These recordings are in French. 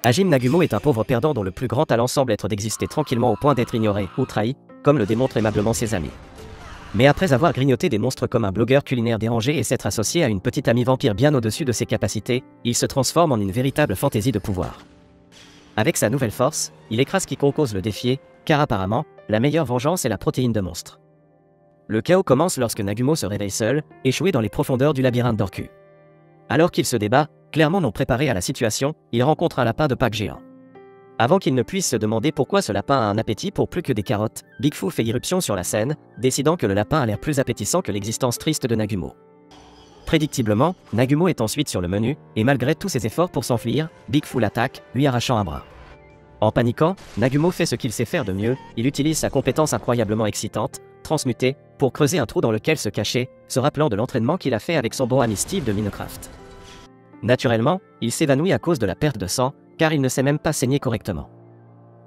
Hajime Nagumo est un pauvre perdant dont le plus grand talent semble être d'exister tranquillement au point d'être ignoré ou trahi, comme le démontrent aimablement ses amis. Mais après avoir grignoté des monstres comme un blogueur culinaire dérangé et s'être associé à une petite amie vampire bien au-dessus de ses capacités, il se transforme en une véritable fantaisie de pouvoir. Avec sa nouvelle force, il écrase quiconque ose le défier, car apparemment, la meilleure vengeance est la protéine de monstre. Le chaos commence lorsque Nagumo se réveille seul, échoué dans les profondeurs du labyrinthe d'Orku. Alors qu'il se débat, clairement non préparé à la situation, il rencontre un lapin de Pâques géant. Avant qu'il ne puisse se demander pourquoi ce lapin a un appétit pour plus que des carottes, Big Fu fait irruption sur la scène, décidant que le lapin a l'air plus appétissant que l'existence triste de Nagumo. Prédictiblement, Nagumo est ensuite sur le menu, et malgré tous ses efforts pour s'enfuir, Big Fu l'attaque, lui arrachant un bras. En paniquant, Nagumo fait ce qu'il sait faire de mieux, il utilise sa compétence incroyablement excitante, transmuter, pour creuser un trou dans lequel se cacher, se rappelant de l'entraînement qu'il a fait avec son bon ami Steve de Minecraft. Naturellement, il s'évanouit à cause de la perte de sang, car il ne sait même pas saigner correctement.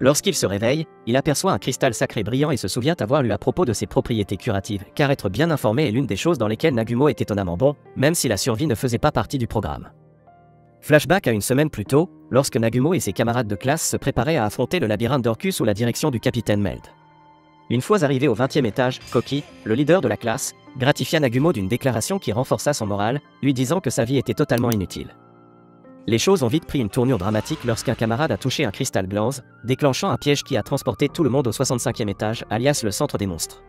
Lorsqu'il se réveille, il aperçoit un cristal sacré brillant et se souvient avoir lu à propos de ses propriétés curatives, car être bien informé est l'une des choses dans lesquelles Nagumo est étonnamment bon, même si la survie ne faisait pas partie du programme. Flashback à une semaine plus tôt, lorsque Nagumo et ses camarades de classe se préparaient à affronter le labyrinthe d'Orku sous la direction du capitaine Meld. Une fois arrivé au 20e étage, Koki, le leader de la classe, gratifia Nagumo d'une déclaration qui renforça son moral, lui disant que sa vie était totalement inutile. Les choses ont vite pris une tournure dramatique lorsqu'un camarade a touché un cristal glanze, déclenchant un piège qui a transporté tout le monde au 65e étage, alias le centre des monstres.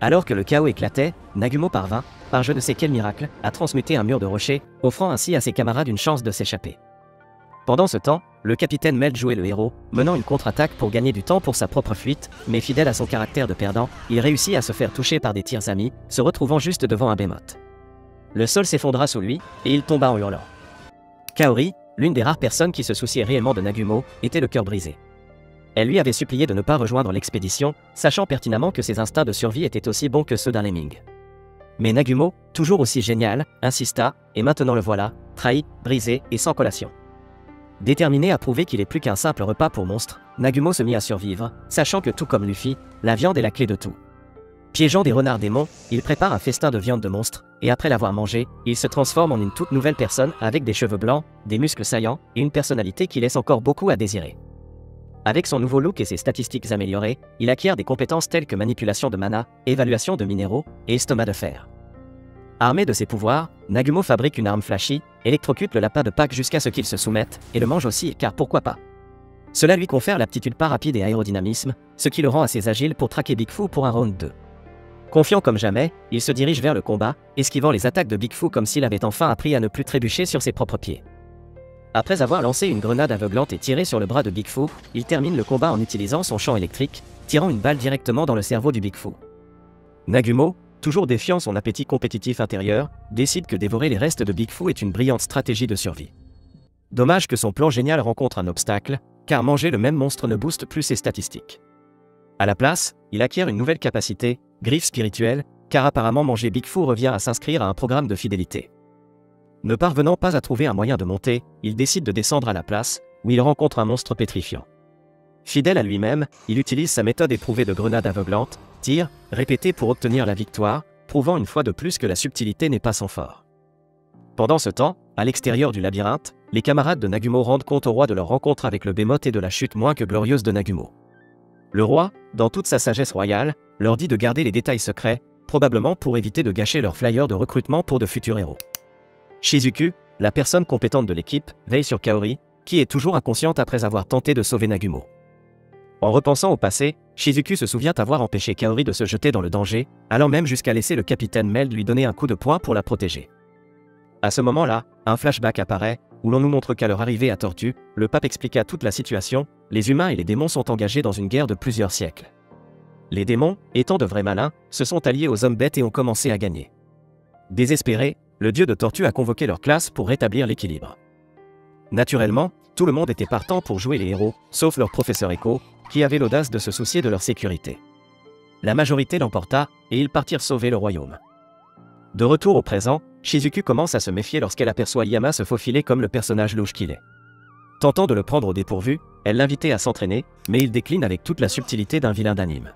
Alors que le chaos éclatait, Nagumo parvint, par je ne sais quel miracle, à transmuter un mur de rocher, offrant ainsi à ses camarades une chance de s'échapper. Pendant ce temps, le capitaine Meld jouait le héros, menant une contre-attaque pour gagner du temps pour sa propre fuite, mais fidèle à son caractère de perdant, il réussit à se faire toucher par des tirs amis, se retrouvant juste devant un behemoth. Le sol s'effondra sous lui, et il tomba en hurlant. Kaori, l'une des rares personnes qui se souciait réellement de Nagumo, était le cœur brisé. Elle lui avait supplié de ne pas rejoindre l'expédition, sachant pertinemment que ses instincts de survie étaient aussi bons que ceux d'un lemming. Mais Nagumo, toujours aussi génial, insista, et maintenant le voilà, trahi, brisé et sans collation. Déterminé à prouver qu'il est plus qu'un simple repas pour monstres, Nagumo se mit à survivre, sachant que tout comme Luffy, la viande est la clé de tout. Piégeant des renards démons, il prépare un festin de viande de monstre, et après l'avoir mangé, il se transforme en une toute nouvelle personne avec des cheveux blancs, des muscles saillants, et une personnalité qui laisse encore beaucoup à désirer. Avec son nouveau look et ses statistiques améliorées, il acquiert des compétences telles que manipulation de mana, évaluation de minéraux, et estomac de fer. Armé de ses pouvoirs, Nagumo fabrique une arme flashy, électrocute le lapin de Pâques jusqu'à ce qu'il se soumette, et le mange aussi, car pourquoi pas. Cela lui confère l'aptitude pas rapide et aérodynamisme, ce qui le rend assez agile pour traquer Big Fu pour un round 2. Confiant comme jamais, il se dirige vers le combat, esquivant les attaques de Big Fu comme s'il avait enfin appris à ne plus trébucher sur ses propres pieds. Après avoir lancé une grenade aveuglante et tiré sur le bras de Big Fu, il termine le combat en utilisant son champ électrique, tirant une balle directement dans le cerveau du Big Fu. Nagumo, toujours défiant son appétit compétitif intérieur, décide que dévorer les restes de Big Fu est une brillante stratégie de survie. Dommage que son plan génial rencontre un obstacle, car manger le même monstre ne booste plus ses statistiques. À la place, il acquiert une nouvelle capacité, griffe spirituelle, car apparemment manger Big Fu revient à s'inscrire à un programme de fidélité. Ne parvenant pas à trouver un moyen de monter, il décide de descendre à la place, où il rencontre un monstre pétrifiant. Fidèle à lui-même, il utilise sa méthode éprouvée de grenade aveuglante, tir, répété pour obtenir la victoire, prouvant une fois de plus que la subtilité n'est pas son fort. Pendant ce temps, à l'extérieur du labyrinthe, les camarades de Nagumo rendent compte au roi de leur rencontre avec le Behemoth et de la chute moins que glorieuse de Nagumo. Le roi, dans toute sa sagesse royale, leur dit de garder les détails secrets, probablement pour éviter de gâcher leur flyer de recrutement pour de futurs héros. Shizuku, la personne compétente de l'équipe, veille sur Kaori, qui est toujours inconsciente après avoir tenté de sauver Nagumo. En repensant au passé, Shizuku se souvient avoir empêché Kaori de se jeter dans le danger, allant même jusqu'à laisser le capitaine Meld lui donner un coup de poing pour la protéger. À ce moment-là, un flashback apparaît, où l'on nous montre qu'à leur arrivée à Tortue, le pape expliqua toute la situation, les humains et les démons sont engagés dans une guerre de plusieurs siècles. Les démons, étant de vrais malins, se sont alliés aux hommes bêtes et ont commencé à gagner. Désespéré, le dieu de Tortue a convoqué leur classe pour rétablir l'équilibre. Naturellement, tout le monde était partant pour jouer les héros, sauf leur professeur Echo, qui avait l'audace de se soucier de leur sécurité. La majorité l'emporta, et ils partirent sauver le royaume. De retour au présent, Shizuku commence à se méfier lorsqu'elle aperçoit Yama se faufiler comme le personnage louche qu'il est. Tentant de le prendre au dépourvu, elle l'invitait à s'entraîner, mais il décline avec toute la subtilité d'un vilain d'anime.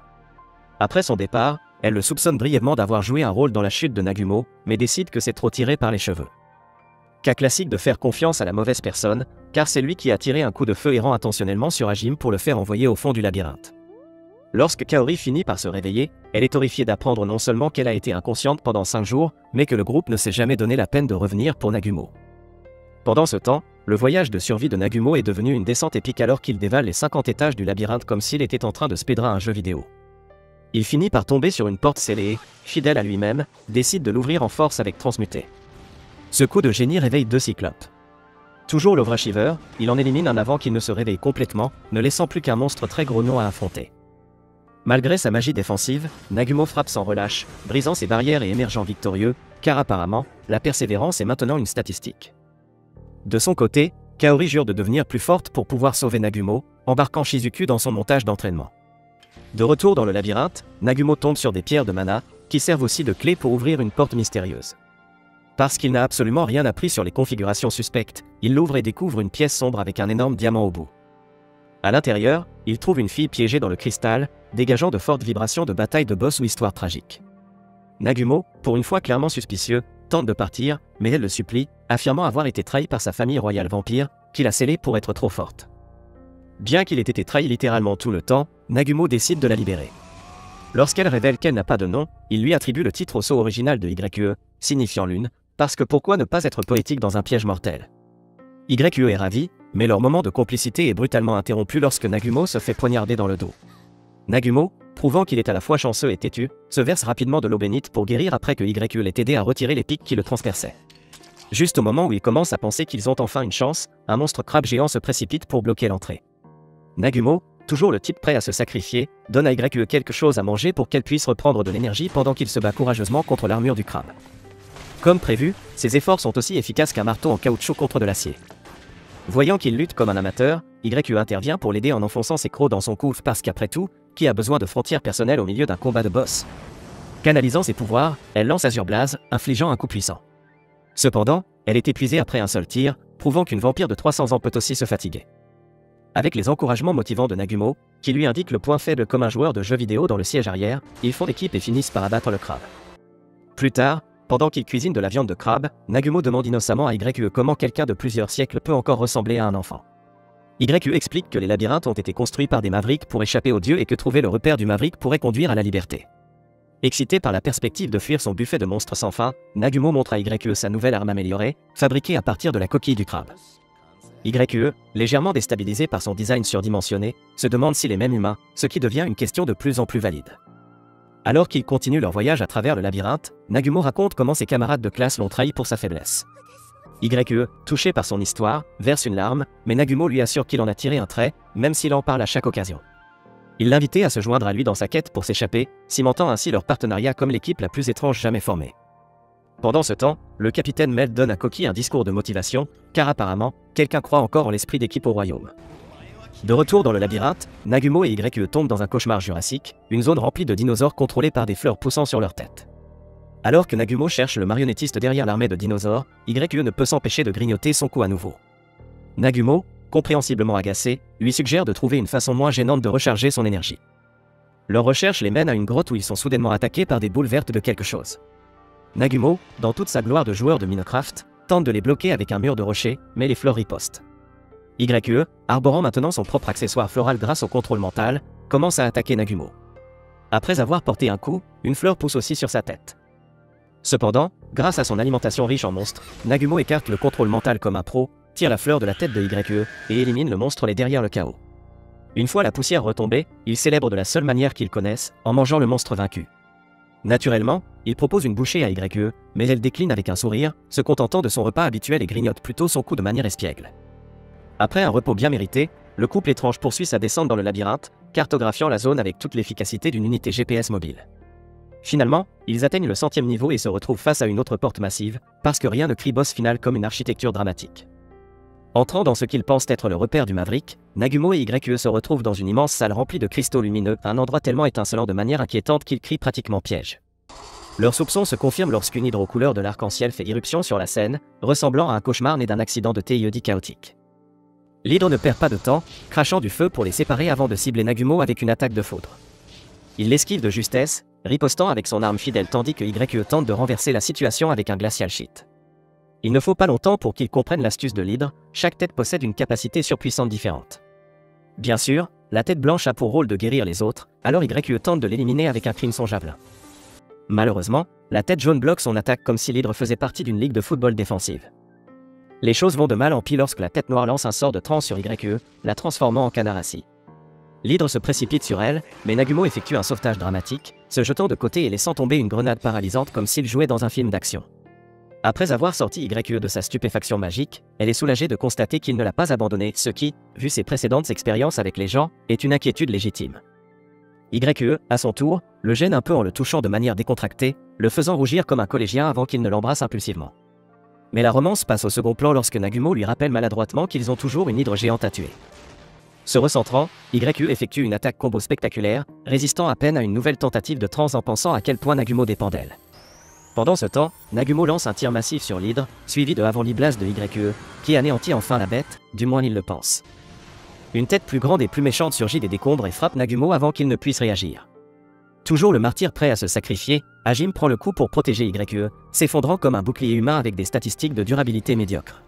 Après son départ, elle le soupçonne brièvement d'avoir joué un rôle dans la chute de Nagumo, mais décide que c'est trop tiré par les cheveux. Cas classique de faire confiance à la mauvaise personne, car c'est lui qui a tiré un coup de feu errant intentionnellement sur Hajime pour le faire envoyer au fond du labyrinthe. Lorsque Kaori finit par se réveiller, elle est horrifiée d'apprendre non seulement qu'elle a été inconsciente pendant 5 jours, mais que le groupe ne s'est jamais donné la peine de revenir pour Nagumo. Pendant ce temps, le voyage de survie de Nagumo est devenu une descente épique alors qu'il dévale les 50 étages du labyrinthe comme s'il était en train de speedrun un jeu vidéo. Il finit par tomber sur une porte scellée et, fidèle à lui-même, décide de l'ouvrir en force avec Transmuté. Ce coup de génie réveille 2 cyclopes. Toujours l'Overachiever, il en élimine un avant qu'il ne se réveille complètement, ne laissant plus qu'un monstre très grognon à affronter. Malgré sa magie défensive, Nagumo frappe sans relâche, brisant ses barrières et émergeant victorieux, car apparemment, la persévérance est maintenant une statistique. De son côté, Kaori jure de devenir plus forte pour pouvoir sauver Nagumo, embarquant Shizuku dans son montage d'entraînement. De retour dans le labyrinthe, Nagumo tombe sur des pierres de mana, qui servent aussi de clé pour ouvrir une porte mystérieuse. Parce qu'il n'a absolument rien appris sur les configurations suspectes, il l'ouvre et découvre une pièce sombre avec un énorme diamant au bout. À l'intérieur, il trouve une fille piégée dans le cristal, dégageant de fortes vibrations de bataille de boss ou histoire tragique. Nagumo, pour une fois clairement suspicieux, tente de partir, mais elle le supplie, affirmant avoir été trahi par sa famille royale vampire, qu'il a scellée pour être trop forte. Bien qu'il ait été trahi littéralement tout le temps, Nagumo décide de la libérer. Lorsqu'elle révèle qu'elle n'a pas de nom, il lui attribue le titre au sceau original de YE, signifiant lune, parce que pourquoi ne pas être poétique dans un piège mortel? YE est ravi, mais leur moment de complicité est brutalement interrompu lorsque Nagumo se fait poignarder dans le dos. Nagumo, prouvant qu'il est à la fois chanceux et têtu, se verse rapidement de l'eau bénite pour guérir après que YE l'ait aidé à retirer les pics qui le transperçaient. Juste au moment où il commence à penser qu'ils ont enfin une chance, un monstre crabe géant se précipite pour bloquer l'entrée. Nagumo, toujours le type prêt à se sacrifier, donne à YE quelque chose à manger pour qu'elle puisse reprendre de l'énergie pendant qu'il se bat courageusement contre l'armure du crabe. Comme prévu, ses efforts sont aussi efficaces qu'un marteau en caoutchouc contre de l'acier. Voyant qu'il lutte comme un amateur, YE intervient pour l'aider en enfonçant ses crocs dans son couffre parce qu'après tout, qui a besoin de frontières personnelles au milieu d'un combat de boss? Canalisant ses pouvoirs, elle lance Azure Blaze, infligeant un coup puissant. Cependant, elle est épuisée après un seul tir, prouvant qu'une vampire de 300 ans peut aussi se fatiguer. Avec les encouragements motivants de Nagumo, qui lui indique le point faible comme un joueur de jeux vidéo dans le siège arrière, ils font équipe et finissent par abattre le crabe. Plus tard, pendant qu'il cuisine de la viande de crabe, Nagumo demande innocemment à YE comment quelqu'un de plusieurs siècles peut encore ressembler à un enfant. YE explique que les labyrinthes ont été construits par des mavericks pour échapper aux dieux et que trouver le repère du maverick pourrait conduire à la liberté. Excité par la perspective de fuir son buffet de monstres sans fin, Nagumo montre à YE sa nouvelle arme améliorée, fabriquée à partir de la coquille du crabe. YE, légèrement déstabilisé par son design surdimensionné, se demande s'il est même humain, ce qui devient une question de plus en plus valide. Alors qu'ils continuent leur voyage à travers le labyrinthe, Nagumo raconte comment ses camarades de classe l'ont trahi pour sa faiblesse. YE, touché par son histoire, verse une larme, mais Nagumo lui assure qu'il en a tiré un trait, même s'il en parle à chaque occasion. Il l'invitait à se joindre à lui dans sa quête pour s'échapper, cimentant ainsi leur partenariat comme l'équipe la plus étrange jamais formée. Pendant ce temps, le capitaine Mel donne à Koki un discours de motivation, car apparemment, quelqu'un croit encore en l'esprit d'équipe au royaume. De retour dans le labyrinthe, Nagumo et YE tombent dans un cauchemar jurassique, une zone remplie de dinosaures contrôlés par des fleurs poussant sur leur tête. Alors que Nagumo cherche le marionnettiste derrière l'armée de dinosaures, YE ne peut s'empêcher de grignoter son cou à nouveau. Nagumo, compréhensiblement agacé, lui suggère de trouver une façon moins gênante de recharger son énergie. Leur recherche les mène à une grotte où ils sont soudainement attaqués par des boules vertes de quelque chose. Nagumo, dans toute sa gloire de joueur de Minecraft, tente de les bloquer avec un mur de rochers, mais les fleurs ripostent. YE, arborant maintenant son propre accessoire floral grâce au contrôle mental, commence à attaquer Nagumo. Après avoir porté un coup, une fleur pousse aussi sur sa tête. Cependant, grâce à son alimentation riche en monstres, Nagumo écarte le contrôle mental comme un pro, tire la fleur de la tête de YE, et élimine le monstre derrière le chaos. Une fois la poussière retombée, il célèbre de la seule manière qu'ils connaissent, en mangeant le monstre vaincu. Naturellement, il propose une bouchée à YE, mais elle décline avec un sourire, se contentant de son repas habituel et grignote plutôt son coup de manière espiègle. Après un repos bien mérité, le couple étrange poursuit sa descente dans le labyrinthe, cartographiant la zone avec toute l'efficacité d'une unité GPS mobile. Finalement, ils atteignent le 100e niveau et se retrouvent face à une autre porte massive, parce que rien ne crie boss final comme une architecture dramatique. Entrant dans ce qu'ils pensent être le repère du Maverick, Nagumo et YE se retrouvent dans une immense salle remplie de cristaux lumineux, un endroit tellement étincelant de manière inquiétante qu'ils crient pratiquement piège. Leurs soupçons se confirment lorsqu'une hydre aux couleurs de l'arc-en-ciel fait irruption sur la scène, ressemblant à un cauchemar né d'un accident de TIED chaotique. L'hydre ne perd pas de temps, crachant du feu pour les séparer avant de cibler Nagumo avec une attaque de foudre. Il l'esquive de justesse, ripostant avec son arme fidèle tandis que YE tente de renverser la situation avec un glacial shit. Il ne faut pas longtemps pour qu'ils comprennent l'astuce de l'hydre, chaque tête possède une capacité surpuissante différente. Bien sûr, la tête blanche a pour rôle de guérir les autres, alors YQE tente de l'éliminer avec un crimson javelin. Malheureusement, la tête jaune bloque son attaque comme si l'hydre faisait partie d'une ligue de football défensive. Les choses vont de mal en pis lorsque la tête noire lance un sort de transe sur YQE, la transformant en canard assis. L'hydre se précipite sur elle, mais Nagumo effectue un sauvetage dramatique, se jetant de côté et laissant tomber une grenade paralysante comme s'il jouait dans un film d'action. Après avoir sorti YQE de sa stupéfaction magique, elle est soulagée de constater qu'il ne l'a pas abandonnée, ce qui, vu ses précédentes expériences avec les gens, est une inquiétude légitime. YQE, à son tour, le gêne un peu en le touchant de manière décontractée, le faisant rougir comme un collégien avant qu'il ne l'embrasse impulsivement. Mais la romance passe au second plan lorsque Nagumo lui rappelle maladroitement qu'ils ont toujours une hydre géante à tuer. Se recentrant, YQE effectue une attaque combo spectaculaire, résistant à peine à une nouvelle tentative de transe en pensant à quel point Nagumo dépend d'elle. Pendant ce temps, Nagumo lance un tir massif sur l'hydre, suivi de avant blast de YQE, qui anéantit enfin la bête, du moins il le pense. Une tête plus grande et plus méchante surgit des décombres et frappe Nagumo avant qu'il ne puisse réagir. Toujours le martyr prêt à se sacrifier, Hajime prend le coup pour protéger YQE, s'effondrant comme un bouclier humain avec des statistiques de durabilité médiocres.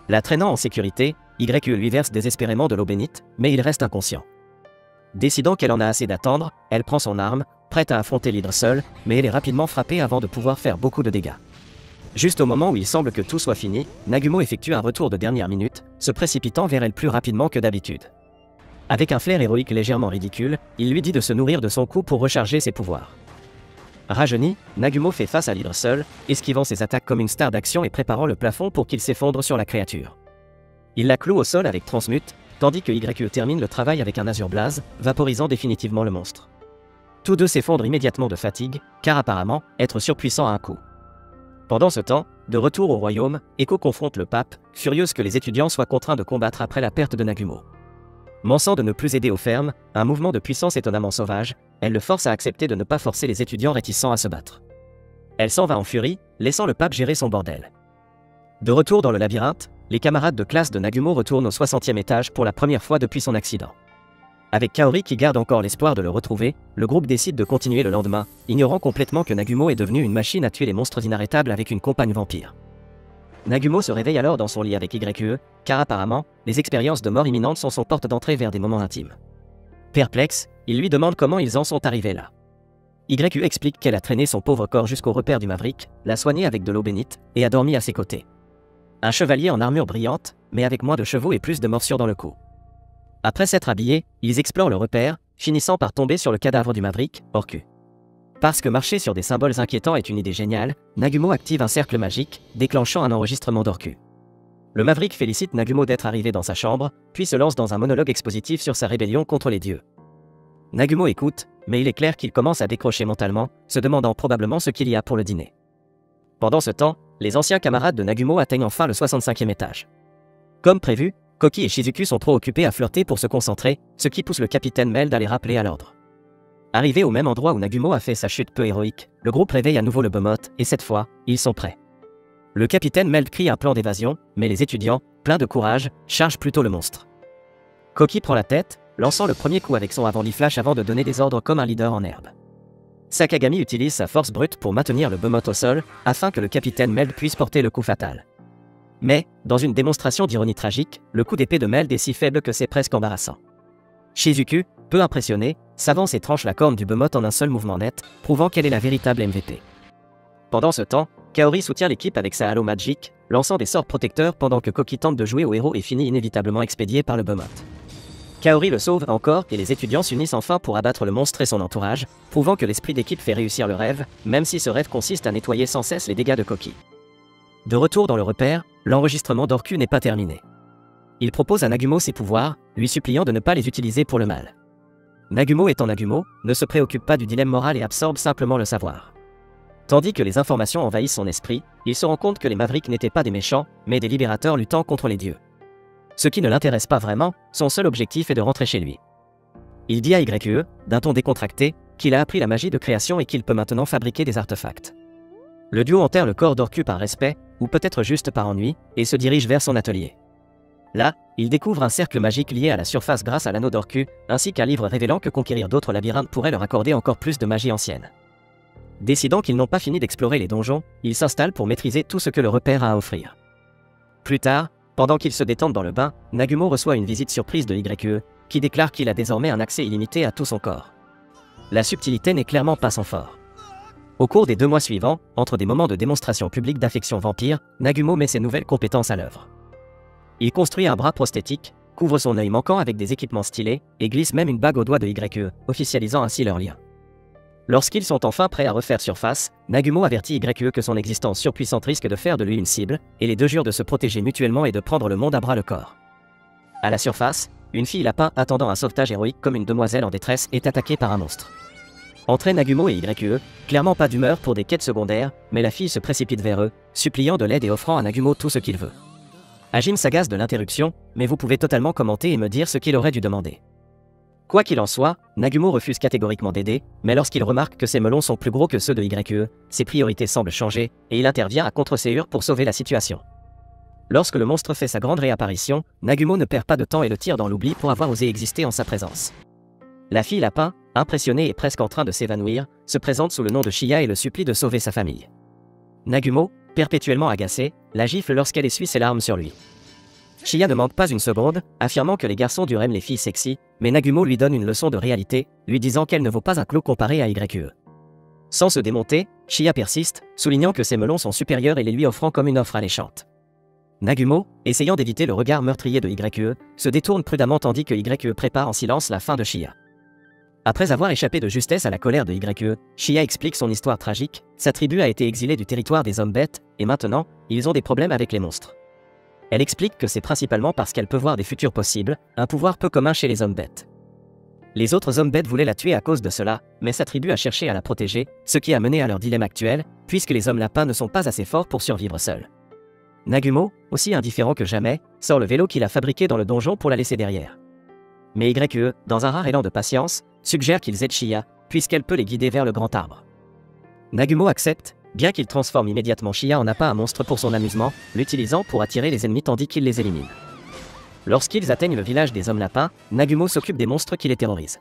La traînant en sécurité, YQE lui verse désespérément de l'eau bénite, mais il reste inconscient. Décidant qu'elle en a assez d'attendre, elle prend son arme, prête à affronter l'hydre seule, mais elle est rapidement frappée avant de pouvoir faire beaucoup de dégâts. Juste au moment où il semble que tout soit fini, Nagumo effectue un retour de dernière minute, se précipitant vers elle plus rapidement que d'habitude. Avec un flair héroïque légèrement ridicule, il lui dit de se nourrir de son coup pour recharger ses pouvoirs. Rajeuni, Nagumo fait face à l'hydre seul, esquivant ses attaques comme une star d'action et préparant le plafond pour qu'il s'effondre sur la créature. Il la cloue au sol avec Transmute, tandis que YQE termine le travail avec un Azure Blaze, vaporisant définitivement le monstre. Tous deux s'effondrent immédiatement de fatigue, car apparemment, être surpuissant à un coup. Pendant ce temps, de retour au royaume, Echo confronte le pape, furieuse que les étudiants soient contraints de combattre après la perte de Nagumo. Mançant de ne plus aider aux fermes, un mouvement de puissance étonnamment sauvage, elle le force à accepter de ne pas forcer les étudiants réticents à se battre. Elle s'en va en furie, laissant le pape gérer son bordel. De retour dans le labyrinthe, les camarades de classe de Nagumo retournent au 60e étage pour la première fois depuis son accident. Avec Kaori qui garde encore l'espoir de le retrouver, le groupe décide de continuer le lendemain, ignorant complètement que Nagumo est devenu une machine à tuer les monstres inarrêtables avec une compagne vampire. Nagumo se réveille alors dans son lit avec YQE, car apparemment, les expériences de mort imminente sont son porte d'entrée vers des moments intimes. Perplexe, il lui demande comment ils en sont arrivés là. YQE explique qu'elle a traîné son pauvre corps jusqu'au repère du Maverick, l'a soigné avec de l'eau bénite, et a dormi à ses côtés. Un chevalier en armure brillante, mais avec moins de chevaux et plus de morsures dans le cou. Après s'être habillés, ils explorent le repère, finissant par tomber sur le cadavre du Maverick, Orku. Parce que marcher sur des symboles inquiétants est une idée géniale, Nagumo active un cercle magique, déclenchant un enregistrement d'Orku. Le Maverick félicite Nagumo d'être arrivé dans sa chambre, puis se lance dans un monologue expositif sur sa rébellion contre les dieux. Nagumo écoute, mais il est clair qu'il commence à décrocher mentalement, se demandant probablement ce qu'il y a pour le dîner. Pendant ce temps, les anciens camarades de Nagumo atteignent enfin le 65e étage. Comme prévu, Koki et Shizuku sont trop occupés à flirter pour se concentrer, ce qui pousse le capitaine Meld à les rappeler à l'ordre. Arrivé au même endroit où Nagumo a fait sa chute peu héroïque, le groupe réveille à nouveau le Behemoth, et cette fois, ils sont prêts. Le capitaine Meld crie un plan d'évasion, mais les étudiants, pleins de courage, chargent plutôt le monstre. Koki prend la tête, lançant le premier coup avec son avant-flash avant de donner des ordres comme un leader en herbe. Sakagami utilise sa force brute pour maintenir le Behemoth au sol, afin que le capitaine Meld puisse porter le coup fatal. Mais, dans une démonstration d'ironie tragique, le coup d'épée de Meld est si faible que c'est presque embarrassant. Shizuku, peu impressionné, s'avance et tranche la corne du Behemoth en un seul mouvement net, prouvant qu'elle est la véritable MVP. Pendant ce temps, Kaori soutient l'équipe avec sa Halo Magic, lançant des sorts protecteurs pendant que Koki tente de jouer au héros et finit inévitablement expédié par le Behemoth. Kaori le sauve encore et les étudiants s'unissent enfin pour abattre le monstre et son entourage, prouvant que l'esprit d'équipe fait réussir le rêve, même si ce rêve consiste à nettoyer sans cesse les dégâts de Koki. De retour dans le repère, l'enregistrement d'Orku n'est pas terminé. Il propose à Nagumo ses pouvoirs, lui suppliant de ne pas les utiliser pour le mal. Nagumo étant Nagumo, ne se préoccupe pas du dilemme moral et absorbe simplement le savoir. Tandis que les informations envahissent son esprit, il se rend compte que les Mavericks n'étaient pas des méchants, mais des libérateurs luttant contre les dieux. Ce qui ne l'intéresse pas vraiment, son seul objectif est de rentrer chez lui. Il dit à YQE, d'un ton décontracté, qu'il a appris la magie de création et qu'il peut maintenant fabriquer des artefacts. Le duo enterre le corps d'Orku par respect, ou peut-être juste par ennui, et se dirige vers son atelier. Là, il découvre un cercle magique lié à la surface grâce à l'anneau d'Orku, ainsi qu'un livre révélant que conquérir d'autres labyrinthes pourrait leur accorder encore plus de magie ancienne. Décidant qu'ils n'ont pas fini d'explorer les donjons, ils s'installent pour maîtriser tout ce que le repère a à offrir. Plus tard, pendant qu'ils se détendent dans le bain, Nagumo reçoit une visite surprise de YE, qui déclare qu'il a désormais un accès illimité à tout son corps. La subtilité n'est clairement pas son fort. Au cours des 2 mois suivants, entre des moments de démonstration publique d'affection vampire, Nagumo met ses nouvelles compétences à l'œuvre. Il construit un bras prosthétique, couvre son œil manquant avec des équipements stylés, et glisse même une bague au doigt de YE, officialisant ainsi leur lien. Lorsqu'ils sont enfin prêts à refaire surface, Nagumo avertit YE que son existence surpuissante risque de faire de lui une cible, et les deux jurent de se protéger mutuellement et de prendre le monde à bras le corps. À la surface, une fille lapin attendant un sauvetage héroïque comme une demoiselle en détresse est attaquée par un monstre. Entrée Nagumo et YE, clairement pas d'humeur pour des quêtes secondaires, mais la fille se précipite vers eux, suppliant de l'aide et offrant à Nagumo tout ce qu'il veut. Hajime s'agace de l'interruption, mais vous pouvez totalement commenter et me dire ce qu'il aurait dû demander. Quoi qu'il en soit, Nagumo refuse catégoriquement d'aider, mais lorsqu'il remarque que ses melons sont plus gros que ceux de YE, ses priorités semblent changer, et il intervient à contre-séure pour sauver la situation. Lorsque le monstre fait sa grande réapparition, Nagumo ne perd pas de temps et le tire dans l'oubli pour avoir osé exister en sa présence. La fille lapin, impressionnée et presque en train de s'évanouir, se présente sous le nom de Shiya et le supplie de sauver sa famille. Nagumo, perpétuellement agacé, la gifle lorsqu'elle essuie ses larmes sur lui. Shiya ne manque pas une seconde, affirmant que les garçons durent aimer les filles sexy, mais Nagumo lui donne une leçon de réalité, lui disant qu'elle ne vaut pas un clou comparé à YE. Sans se démonter, Shiya persiste, soulignant que ses melons sont supérieurs et les lui offrant comme une offre alléchante. Nagumo, essayant d'éviter le regard meurtrier de YE, se détourne prudemment tandis que YE prépare en silence la fin de Shiya. Après avoir échappé de justesse à la colère de YE, Shiya explique son histoire tragique, sa tribu a été exilée du territoire des hommes bêtes, et maintenant, ils ont des problèmes avec les monstres. Elle explique que c'est principalement parce qu'elle peut voir des futurs possibles, un pouvoir peu commun chez les hommes bêtes. Les autres hommes bêtes voulaient la tuer à cause de cela, mais sa tribu a cherché à la protéger, ce qui a mené à leur dilemme actuel, puisque les hommes lapins ne sont pas assez forts pour survivre seuls. Nagumo, aussi indifférent que jamais, sort le vélo qu'il a fabriqué dans le donjon pour la laisser derrière. Mais YE, dans un rare élan de patience, suggère qu'ils aident Shiya, puisqu'elle peut les guider vers le grand arbre. Nagumo accepte, bien qu'il transforme immédiatement Shiya en appât à monstre pour son amusement, l'utilisant pour attirer les ennemis tandis qu'il les élimine. Lorsqu'ils atteignent le village des hommes lapins, Nagumo s'occupe des monstres qui les terrorisent.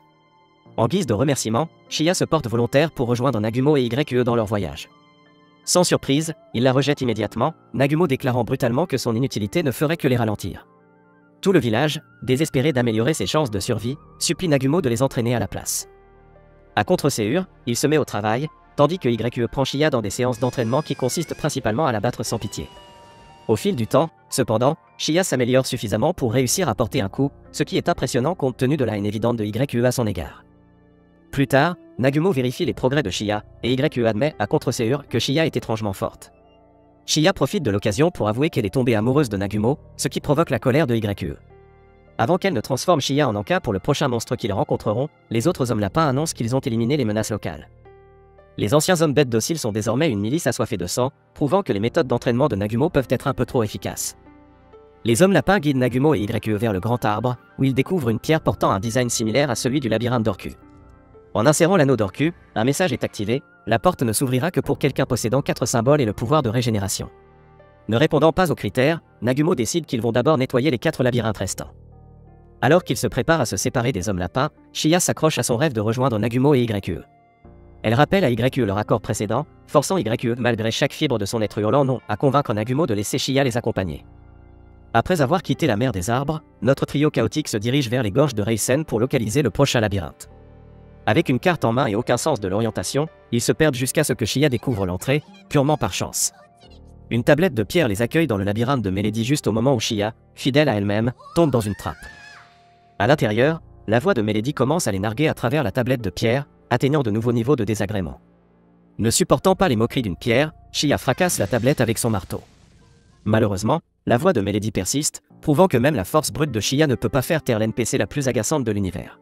En guise de remerciement, Shiya se porte volontaire pour rejoindre Nagumo et YE dans leur voyage. Sans surprise, il la rejette immédiatement, Nagumo déclarant brutalement que son inutilité ne ferait que les ralentir. Tout le village, désespéré d'améliorer ses chances de survie, supplie Nagumo de les entraîner à la place. À contre-séure, il se met au travail, tandis que YE prend Shiya dans des séances d'entraînement qui consistent principalement à la battre sans pitié. Au fil du temps, cependant, Shiya s'améliore suffisamment pour réussir à porter un coup, ce qui est impressionnant compte tenu de la haine évidente de YE à son égard. Plus tard, Nagumo vérifie les progrès de Shiya, et YE admet à contre-séure que Shiya est étrangement forte. Shiya profite de l'occasion pour avouer qu'elle est tombée amoureuse de Nagumo, ce qui provoque la colère de YE. Avant qu'elle ne transforme Shiya en encas pour le prochain monstre qu'ils rencontreront, les autres hommes lapins annoncent qu'ils ont éliminé les menaces locales. Les anciens hommes bêtes dociles sont désormais une milice assoiffée de sang, prouvant que les méthodes d'entraînement de Nagumo peuvent être un peu trop efficaces. Les hommes lapins guident Nagumo et YE vers le grand arbre, où ils découvrent une pierre portant un design similaire à celui du labyrinthe d'Orku. En insérant l'anneau d'Orku, un message est activé, la porte ne s'ouvrira que pour quelqu'un possédant 4 symboles et le pouvoir de régénération. Ne répondant pas aux critères, Nagumo décide qu'ils vont d'abord nettoyer les 4 labyrinthes restants. Alors qu'ils se préparent à se séparer des hommes lapins, Shiya s'accroche à son rêve de rejoindre Nagumo et YE. Elle rappelle à YE leur accord précédent, forçant YE, malgré chaque fibre de son être hurlant non, à convaincre Nagumo de laisser Shiya les accompagner. Après avoir quitté la mer des arbres, notre trio chaotique se dirige vers les gorges de Reisen pour localiser le prochain labyrinthe. Avec une carte en main et aucun sens de l'orientation, ils se perdent jusqu'à ce que Shiya découvre l'entrée, purement par chance. Une tablette de pierre les accueille dans le labyrinthe de Melody juste au moment où Shiya, fidèle à elle-même, tombe dans une trappe. À l'intérieur, la voix de Melody commence à les narguer à travers la tablette de pierre, atteignant de nouveaux niveaux de désagrément. Ne supportant pas les moqueries d'une pierre, Shiya fracasse la tablette avec son marteau. Malheureusement, la voix de Melody persiste, prouvant que même la force brute de Shiya ne peut pas faire taire l'NPC la plus agaçante de l'univers.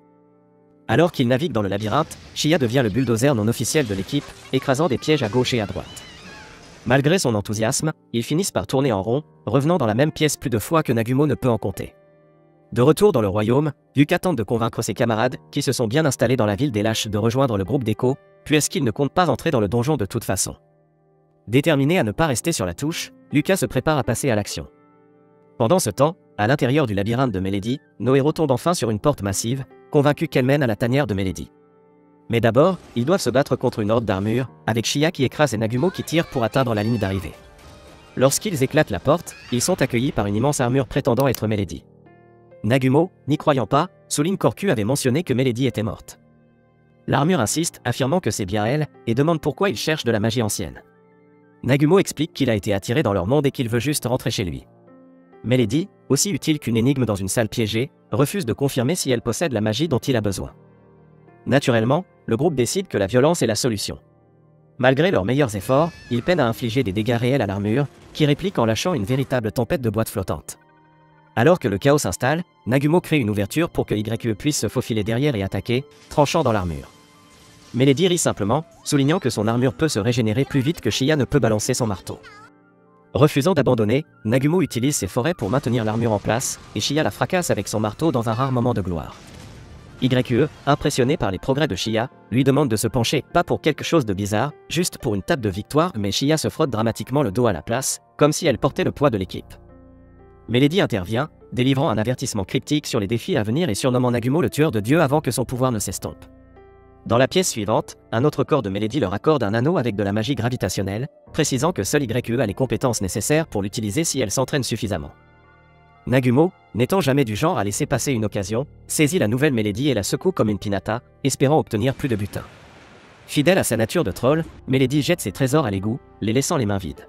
Alors qu'il navigue dans le labyrinthe, Shiya devient le bulldozer non officiel de l'équipe, écrasant des pièges à gauche et à droite. Malgré son enthousiasme, ils finissent par tourner en rond, revenant dans la même pièce plus de fois que Nagumo ne peut en compter. De retour dans le royaume, Yuka tente de convaincre ses camarades, qui se sont bien installés dans la ville des Lâches, de rejoindre le groupe d'Echo, puisqu'ils ne comptent pas entrer dans le donjon de toute façon. Déterminé à ne pas rester sur la touche, Yuka se prépare à passer à l'action. Pendant ce temps, à l'intérieur du labyrinthe de Melody, nos héros tombent enfin sur une porte massive, convaincus qu'elle mène à la tanière de Melody. Mais d'abord, ils doivent se battre contre une horde d'armure, avec Shia qui écrase et Nagumo qui tire pour atteindre la ligne d'arrivée. Lorsqu'ils éclatent la porte, ils sont accueillis par une immense armure prétendant être Melody. Nagumo, n'y croyant pas, souligne qu'Orku avait mentionné que Melody était morte. L'armure insiste, affirmant que c'est bien elle, et demande pourquoi ils cherchent de la magie ancienne. Nagumo explique qu'il a été attiré dans leur monde et qu'il veut juste rentrer chez lui. Melody, aussi utile qu'une énigme dans une salle piégée, refuse de confirmer si elle possède la magie dont il a besoin. Naturellement, le groupe décide que la violence est la solution. Malgré leurs meilleurs efforts, ils peinent à infliger des dégâts réels à l'armure, qui réplique en lâchant une véritable tempête de boîtes flottantes. Alors que le chaos s'installe, Nagumo crée une ouverture pour que YQE puisse se faufiler derrière et attaquer, tranchant dans l'armure. Melody rit simplement, soulignant que son armure peut se régénérer plus vite que Shia ne peut balancer son marteau. Refusant d'abandonner, Nagumo utilise ses forêts pour maintenir l'armure en place, et Shia la fracasse avec son marteau dans un rare moment de gloire. YQE, impressionné par les progrès de Shia, lui demande de se pencher, pas pour quelque chose de bizarre, juste pour une tape de victoire, mais Shia se frotte dramatiquement le dos à la place, comme si elle portait le poids de l'équipe. Melody intervient, délivrant un avertissement cryptique sur les défis à venir et surnommant Nagumo le tueur de Dieu avant que son pouvoir ne s'estompe. Dans la pièce suivante, un autre corps de Melody leur accorde un anneau avec de la magie gravitationnelle, précisant que seul YQE a les compétences nécessaires pour l'utiliser si elle s'entraîne suffisamment. Nagumo, n'étant jamais du genre à laisser passer une occasion, saisit la nouvelle Melody et la secoue comme une pinata, espérant obtenir plus de butin. Fidèle à sa nature de troll, Melody jette ses trésors à l'égout, les laissant les mains vides.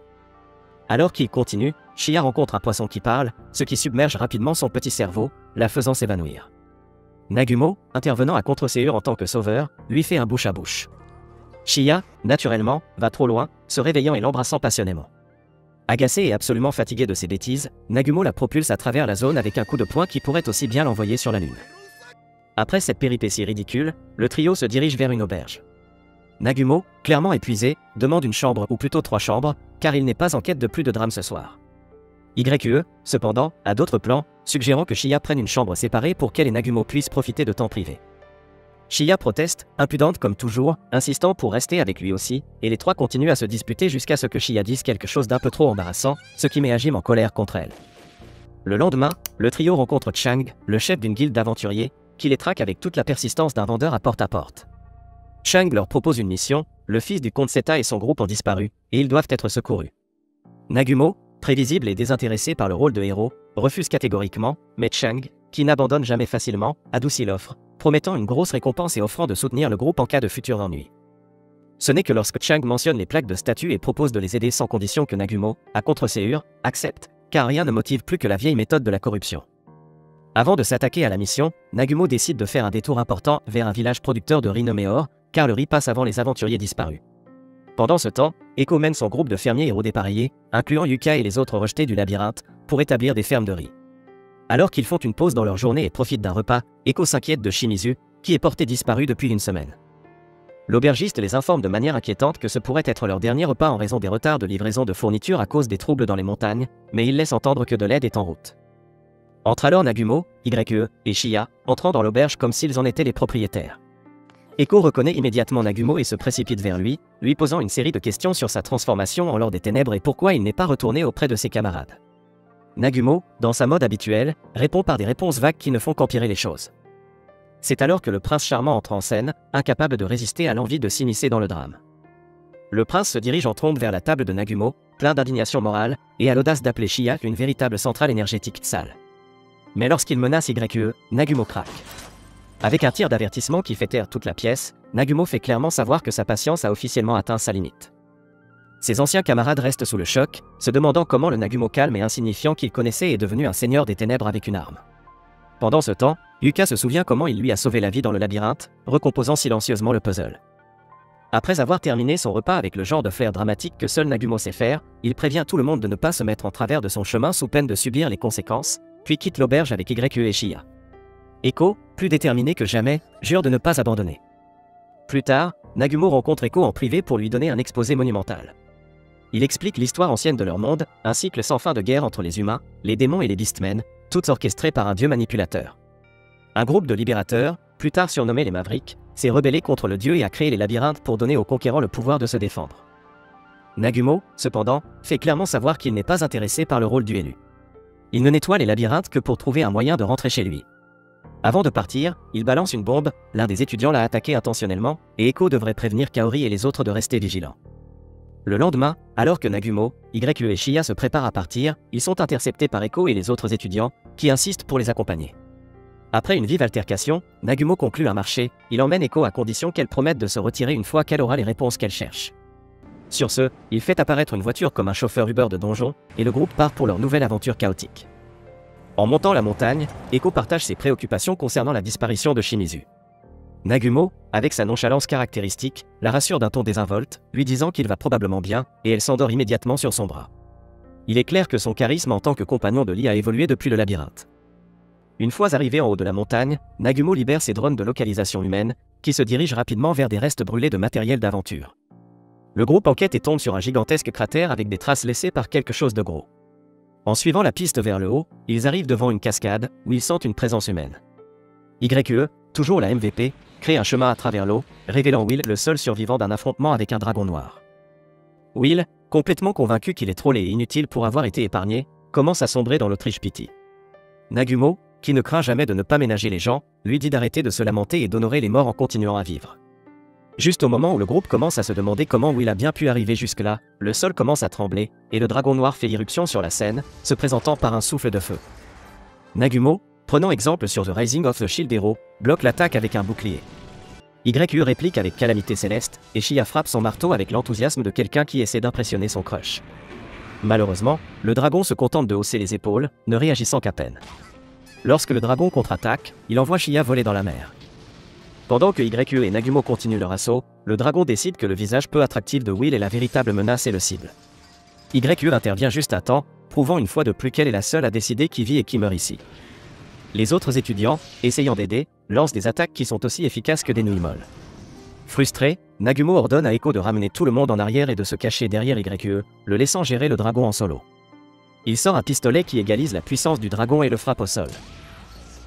Alors qu'il continue, Shia rencontre un poisson qui parle, ce qui submerge rapidement son petit cerveau, la faisant s'évanouir. Nagumo, intervenant à contre-séure en tant que sauveur, lui fait un bouche à bouche. Shia, naturellement, va trop loin, se réveillant et l'embrassant passionnément. Agacé et absolument fatigué de ses bêtises, Nagumo la propulse à travers la zone avec un coup de poing qui pourrait aussi bien l'envoyer sur la lune. Après cette péripétie ridicule, le trio se dirige vers une auberge. Nagumo, clairement épuisé, demande une chambre ou plutôt 3 chambres, car il n'est pas en quête de plus de drame ce soir. YQE, cependant, a d'autres plans, suggérant que Shia prenne une chambre séparée pour qu'elle et Nagumo puissent profiter de temps privé. Shia proteste, impudente comme toujours, insistant pour rester avec lui aussi, et les trois continuent à se disputer jusqu'à ce que Shia dise quelque chose d'un peu trop embarrassant, ce qui met Hajime en colère contre elle. Le lendemain, le trio rencontre Chang, le chef d'une guilde d'aventuriers, qui les traque avec toute la persistance d'un vendeur à porte. Chang leur propose une mission, le fils du comte Seta et son groupe ont disparu, et ils doivent être secourus. Nagumo, prévisible et désintéressé par le rôle de héros, refuse catégoriquement, mais Chang, qui n'abandonne jamais facilement, adoucit l'offre, promettant une grosse récompense et offrant de soutenir le groupe en cas de futur ennui. Ce n'est que lorsque Chang mentionne les plaques de statut et propose de les aider sans condition que Nagumo, à contre-séure, accepte, car rien ne motive plus que la vieille méthode de la corruption. Avant de s'attaquer à la mission, Nagumo décide de faire un détour important vers un village producteur de riz nommé Or, car le riz passe avant les aventuriers disparus. Pendant ce temps, Echo mène son groupe de fermiers héros dépareillés, incluant Yuka et les autres rejetés du labyrinthe, pour établir des fermes de riz. Alors qu'ils font une pause dans leur journée et profitent d'un repas, Echo s'inquiète de Shimizu, qui est porté disparu depuis une semaine. L'aubergiste les informe de manière inquiétante que ce pourrait être leur dernier repas en raison des retards de livraison de fournitures à cause des troubles dans les montagnes, mais il laisse entendre que de l'aide est en route. Entre alors Nagumo, YQE et Shia, entrant dans l'auberge comme s'ils en étaient les propriétaires. Echo reconnaît immédiatement Nagumo et se précipite vers lui, lui posant une série de questions sur sa transformation en Lord des Ténèbres et pourquoi il n'est pas retourné auprès de ses camarades. Nagumo, dans sa mode habituelle, répond par des réponses vagues qui ne font qu'empirer les choses. C'est alors que le prince charmant entre en scène, incapable de résister à l'envie de s'immiscer dans le drame. Le prince se dirige en trombe vers la table de Nagumo, plein d'indignation morale, et a l'audace d'appeler Shia une véritable centrale énergétique sale. Mais lorsqu'il menace YQE, Nagumo craque. Avec un tir d'avertissement qui fait taire toute la pièce, Nagumo fait clairement savoir que sa patience a officiellement atteint sa limite. Ses anciens camarades restent sous le choc, se demandant comment le Nagumo calme et insignifiant qu'ils connaissaient est devenu un seigneur des ténèbres avec une arme. Pendant ce temps, Yuka se souvient comment il lui a sauvé la vie dans le labyrinthe, recomposant silencieusement le puzzle. Après avoir terminé son repas avec le genre de flair dramatique que seul Nagumo sait faire, il prévient tout le monde de ne pas se mettre en travers de son chemin sous peine de subir les conséquences, puis quitte l'auberge avec YQE et Shia. Echo, plus déterminé que jamais, jure de ne pas abandonner. Plus tard, Nagumo rencontre Echo en privé pour lui donner un exposé monumental. Il explique l'histoire ancienne de leur monde, un cycle sans fin de guerre entre les humains, les démons et les beastmen, toutes orchestrées par un dieu manipulateur. Un groupe de libérateurs, plus tard surnommés les Mavericks, s'est rebellé contre le dieu et a créé les labyrinthes pour donner aux conquérants le pouvoir de se défendre. Nagumo, cependant, fait clairement savoir qu'il n'est pas intéressé par le rôle du élu. Il ne nettoie les labyrinthes que pour trouver un moyen de rentrer chez lui. Avant de partir, il balance une bombe, l'un des étudiants l'a attaqué intentionnellement, et Echo devrait prévenir Kaori et les autres de rester vigilants. Le lendemain, alors que Nagumo, YE et Shiya se préparent à partir, ils sont interceptés par Echo et les autres étudiants, qui insistent pour les accompagner. Après une vive altercation, Nagumo conclut un marché, il emmène Echo à condition qu'elle promette de se retirer une fois qu'elle aura les réponses qu'elle cherche. Sur ce, il fait apparaître une voiture comme un chauffeur Uber de donjon, et le groupe part pour leur nouvelle aventure chaotique. En montant la montagne, Echo partage ses préoccupations concernant la disparition de Shimizu. Nagumo, avec sa nonchalance caractéristique, la rassure d'un ton désinvolte, lui disant qu'il va probablement bien, et elle s'endort immédiatement sur son bras. Il est clair que son charisme en tant que compagnon de lit a évolué depuis le labyrinthe. Une fois arrivé en haut de la montagne, Nagumo libère ses drones de localisation humaine, qui se dirigent rapidement vers des restes brûlés de matériel d'aventure. Le groupe enquête et tombe sur un gigantesque cratère avec des traces laissées par quelque chose de gros. En suivant la piste vers le haut, ils arrivent devant une cascade, où ils sentent une présence humaine. YE, toujours la MVP, crée un chemin à travers l'eau, révélant Will le seul survivant d'un affrontement avec un dragon noir. Will, complètement convaincu qu'il est trollé et inutile pour avoir été épargné, commence à sombrer dans l'Autriche-Pity. Nagumo, qui ne craint jamais de ne pas ménager les gens, lui dit d'arrêter de se lamenter et d'honorer les morts en continuant à vivre. Juste au moment où le groupe commence à se demander comment Will a bien pu arriver jusque-là, le sol commence à trembler, et le dragon noir fait irruption sur la scène, se présentant par un souffle de feu. Nagumo, prenant exemple sur The Rising of the Shield Hero, bloque l'attaque avec un bouclier. YU réplique avec calamité céleste, et Shiya frappe son marteau avec l'enthousiasme de quelqu'un qui essaie d'impressionner son crush. Malheureusement, le dragon se contente de hausser les épaules, ne réagissant qu'à peine. Lorsque le dragon contre-attaque, il envoie Shiya voler dans la mer. Pendant que YE et Nagumo continuent leur assaut, le dragon décide que le visage peu attractif de Will est la véritable menace et le cible. YE intervient juste à temps, prouvant une fois de plus qu'elle est la seule à décider qui vit et qui meurt ici. Les autres étudiants, essayant d'aider, lancent des attaques qui sont aussi efficaces que des nouilles molles. Frustré, Nagumo ordonne à Echo de ramener tout le monde en arrière et de se cacher derrière YE, le laissant gérer le dragon en solo. Il sort un pistolet qui égalise la puissance du dragon et le frappe au sol.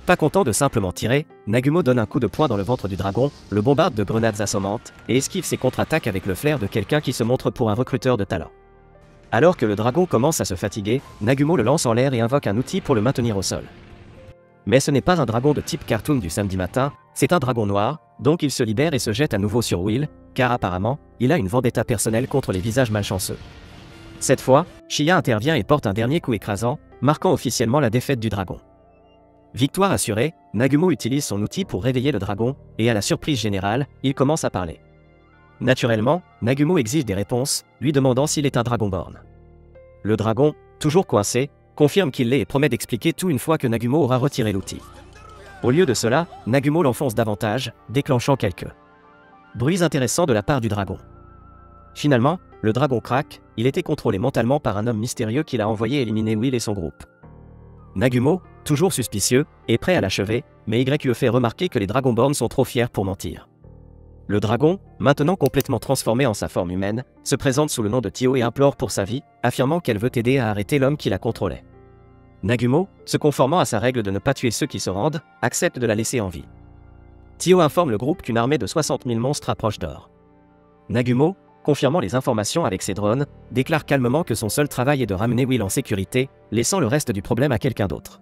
Pas content de simplement tirer, Nagumo donne un coup de poing dans le ventre du dragon, le bombarde de grenades assommantes, et esquive ses contre-attaques avec le flair de quelqu'un qui se montre pour un recruteur de talent. Alors que le dragon commence à se fatiguer, Nagumo le lance en l'air et invoque un outil pour le maintenir au sol. Mais ce n'est pas un dragon de type cartoon du samedi matin, c'est un dragon noir, donc il se libère et se jette à nouveau sur Will, car apparemment, il a une vendetta personnelle contre les visages malchanceux. Cette fois, Shiya intervient et porte un dernier coup écrasant, marquant officiellement la défaite du dragon. Victoire assurée, Nagumo utilise son outil pour réveiller le dragon, et à la surprise générale, il commence à parler. Naturellement, Nagumo exige des réponses, lui demandant s'il est un dragonborn. Le dragon, toujours coincé, confirme qu'il l'est et promet d'expliquer tout une fois que Nagumo aura retiré l'outil. Au lieu de cela, Nagumo l'enfonce davantage, déclenchant quelques bruits intéressants de la part du dragon. Finalement, le dragon craque, il était contrôlé mentalement par un homme mystérieux qui l'a envoyé éliminer Will et son groupe. Nagumo, toujours suspicieux, est prêt à l'achever, mais YE fait remarquer que les Dragonborn sont trop fiers pour mentir. Le dragon, maintenant complètement transformé en sa forme humaine, se présente sous le nom de Tio et implore pour sa vie, affirmant qu'elle veut aider à arrêter l'homme qui la contrôlait. Nagumo, se conformant à sa règle de ne pas tuer ceux qui se rendent, accepte de la laisser en vie. Tio informe le groupe qu'une armée de 60 000 monstres approche d'or. Nagumo, confirmant les informations avec ses drones, déclare calmement que son seul travail est de ramener Will en sécurité, laissant le reste du problème à quelqu'un d'autre.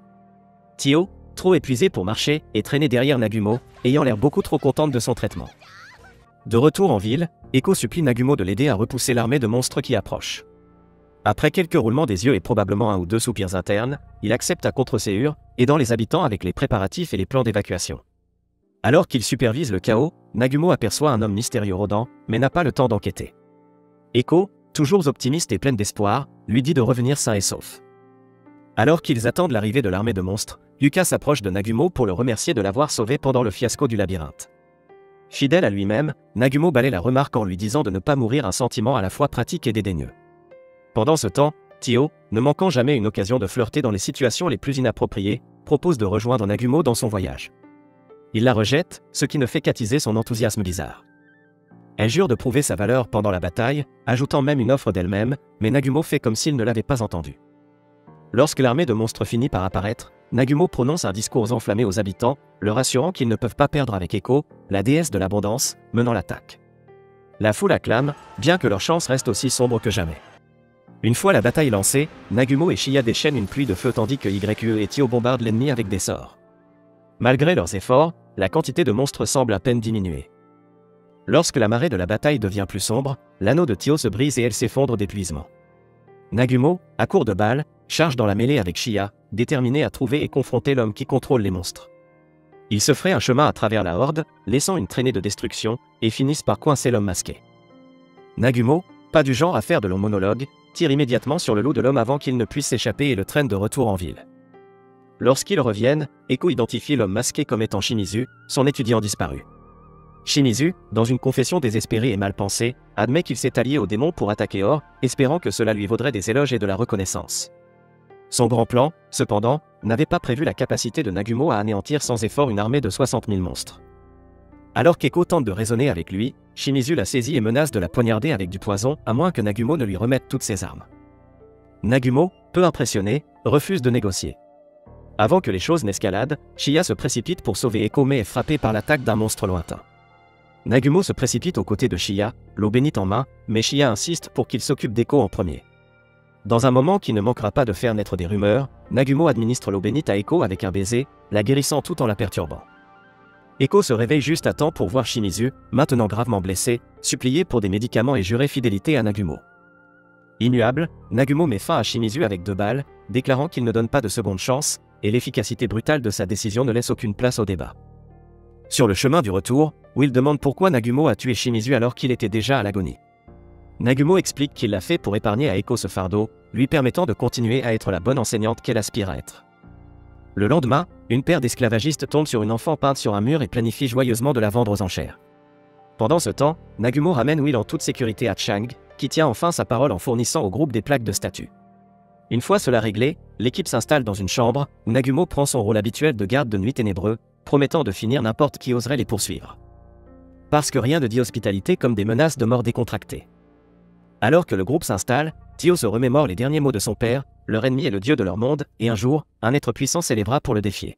Tio, trop épuisée pour marcher, est traînée derrière Nagumo, ayant l'air beaucoup trop contente de son traitement. De retour en ville, Echo supplie Nagumo de l'aider à repousser l'armée de monstres qui approche. Après quelques roulements des yeux et probablement un ou deux soupirs internes, il accepte à contre-séure, aidant les habitants avec les préparatifs et les plans d'évacuation. Alors qu'il supervise le chaos, Nagumo aperçoit un homme mystérieux rôdant, mais n'a pas le temps d'enquêter. Echo, toujours optimiste et pleine d'espoir, lui dit de revenir sain et sauf. Alors qu'ils attendent l'arrivée de l'armée de monstres, Yuka s'approche de Nagumo pour le remercier de l'avoir sauvé pendant le fiasco du labyrinthe. Fidèle à lui-même, Nagumo balaie la remarque en lui disant de ne pas mourir un sentiment à la fois pratique et dédaigneux. Pendant ce temps, Tio, ne manquant jamais une occasion de flirter dans les situations les plus inappropriées, propose de rejoindre Nagumo dans son voyage. Il la rejette, ce qui ne fait qu'attiser son enthousiasme bizarre. Elle jure de prouver sa valeur pendant la bataille, ajoutant même une offre d'elle-même, mais Nagumo fait comme s'il ne l'avait pas entendu. Lorsque l'armée de monstres finit par apparaître, Nagumo prononce un discours enflammé aux habitants, leur assurant qu'ils ne peuvent pas perdre avec Echo, la déesse de l'abondance, menant l'attaque. La foule acclame, bien que leur chance reste aussi sombre que jamais. Une fois la bataille lancée, Nagumo et Shiya déchaînent une pluie de feu tandis que YE et Tio bombardent l'ennemi avec des sorts. Malgré leurs efforts, la quantité de monstres semble à peine diminuer. Lorsque la marée de la bataille devient plus sombre, l'anneau de Tio se brise et elle s'effondre d'épuisement. Nagumo, à court de balles, charge dans la mêlée avec Shia, déterminé à trouver et confronter l'homme qui contrôle les monstres. Ils se fraient un chemin à travers la horde, laissant une traînée de destruction, et finissent par coincer l'homme masqué. Nagumo, pas du genre à faire de longs monologues, tire immédiatement sur le loup de l'homme avant qu'il ne puisse s'échapper et le traîne de retour en ville. Lorsqu'ils reviennent, Eko identifie l'homme masqué comme étant Shimizu, son étudiant disparu. Shimizu, dans une confession désespérée et mal pensée, admet qu'il s'est allié au démon pour attaquer Or, espérant que cela lui vaudrait des éloges et de la reconnaissance. Son grand plan, cependant, n'avait pas prévu la capacité de Nagumo à anéantir sans effort une armée de 60 000 monstres. Alors qu'Eko tente de raisonner avec lui, Shimizu la saisit et menace de la poignarder avec du poison, à moins que Nagumo ne lui remette toutes ses armes. Nagumo, peu impressionné, refuse de négocier. Avant que les choses n'escaladent, Shia se précipite pour sauver Eko mais est frappé par l'attaque d'un monstre lointain. Nagumo se précipite aux côtés de Shia, l'eau bénite en main, mais Shia insiste pour qu'il s'occupe d'Eko en premier. Dans un moment qui ne manquera pas de faire naître des rumeurs, Nagumo administre l'eau bénite à Eko avec un baiser, la guérissant tout en la perturbant. Eko se réveille juste à temps pour voir Shimizu, maintenant gravement blessé, supplier pour des médicaments et jurer fidélité à Nagumo. Immuable, Nagumo met fin à Shimizu avec 2 balles, déclarant qu'il ne donne pas de seconde chance, et l'efficacité brutale de sa décision ne laisse aucune place au débat. Sur le chemin du retour, Will demande pourquoi Nagumo a tué Shimizu alors qu'il était déjà à l'agonie. Nagumo explique qu'il l'a fait pour épargner à Eko ce fardeau, lui permettant de continuer à être la bonne enseignante qu'elle aspire à être. Le lendemain, une paire d'esclavagistes tombe sur une enfant peinte sur un mur et planifie joyeusement de la vendre aux enchères. Pendant ce temps, Nagumo ramène Will en toute sécurité à Chang, qui tient enfin sa parole en fournissant au groupe des plaques de statues. Une fois cela réglé, l'équipe s'installe dans une chambre, où Nagumo prend son rôle habituel de garde de nuit ténébreux, promettant de finir n'importe qui oserait les poursuivre. Parce que rien ne dit hospitalité comme des menaces de mort décontractées. Alors que le groupe s'installe, Tio se remémore les derniers mots de son père, leur ennemi est le dieu de leur monde, et un jour, un être puissant s'élèvera pour le défier.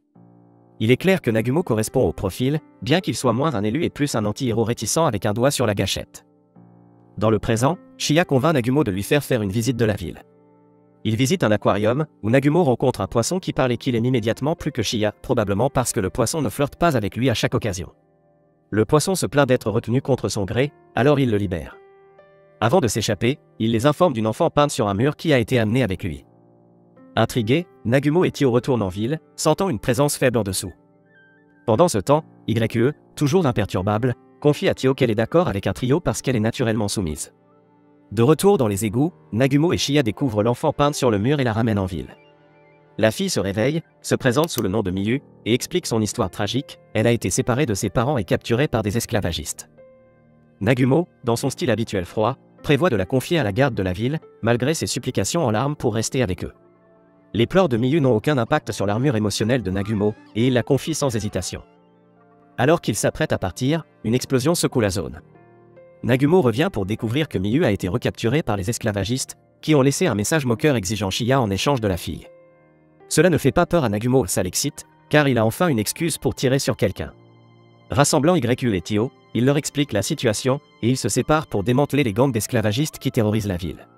Il est clair que Nagumo correspond au profil, bien qu'il soit moins un élu et plus un anti-héros réticent avec un doigt sur la gâchette. Dans le présent, Shia convainc Nagumo de lui faire une visite de la ville. Il visite un aquarium, où Nagumo rencontre un poisson qui parle et qu'il aime immédiatement plus que Shia, probablement parce que le poisson ne flirte pas avec lui à chaque occasion. Le poisson se plaint d'être retenu contre son gré, alors il le libère. Avant de s'échapper, il les informe d'une enfant peinte sur un mur qui a été amenée avec lui. Intrigués, Nagumo et Tio retournent en ville, sentant une présence faible en dessous. Pendant ce temps, YE, toujours imperturbable, confie à Tio qu'elle est d'accord avec un trio parce qu'elle est naturellement soumise. De retour dans les égouts, Nagumo et Shia découvrent l'enfant peinte sur le mur et la ramènent en ville. La fille se réveille, se présente sous le nom de Miyu, et explique son histoire tragique, elle a été séparée de ses parents et capturée par des esclavagistes. Nagumo, dans son style habituel froid, prévoit de la confier à la garde de la ville, malgré ses supplications en larmes pour rester avec eux. Les pleurs de Miyu n'ont aucun impact sur l'armure émotionnelle de Nagumo, et il la confie sans hésitation. Alors qu'il s'apprête à partir, une explosion secoue la zone. Nagumo revient pour découvrir que Miyu a été recapturé par les esclavagistes, qui ont laissé un message moqueur exigeant Shia en échange de la fille. Cela ne fait pas peur à Nagumo, ça l'excite, car il a enfin une excuse pour tirer sur quelqu'un. Rassemblant YU et Tio, il leur explique la situation, et ils se séparent pour démanteler les gangs d'esclavagistes qui terrorisent la ville.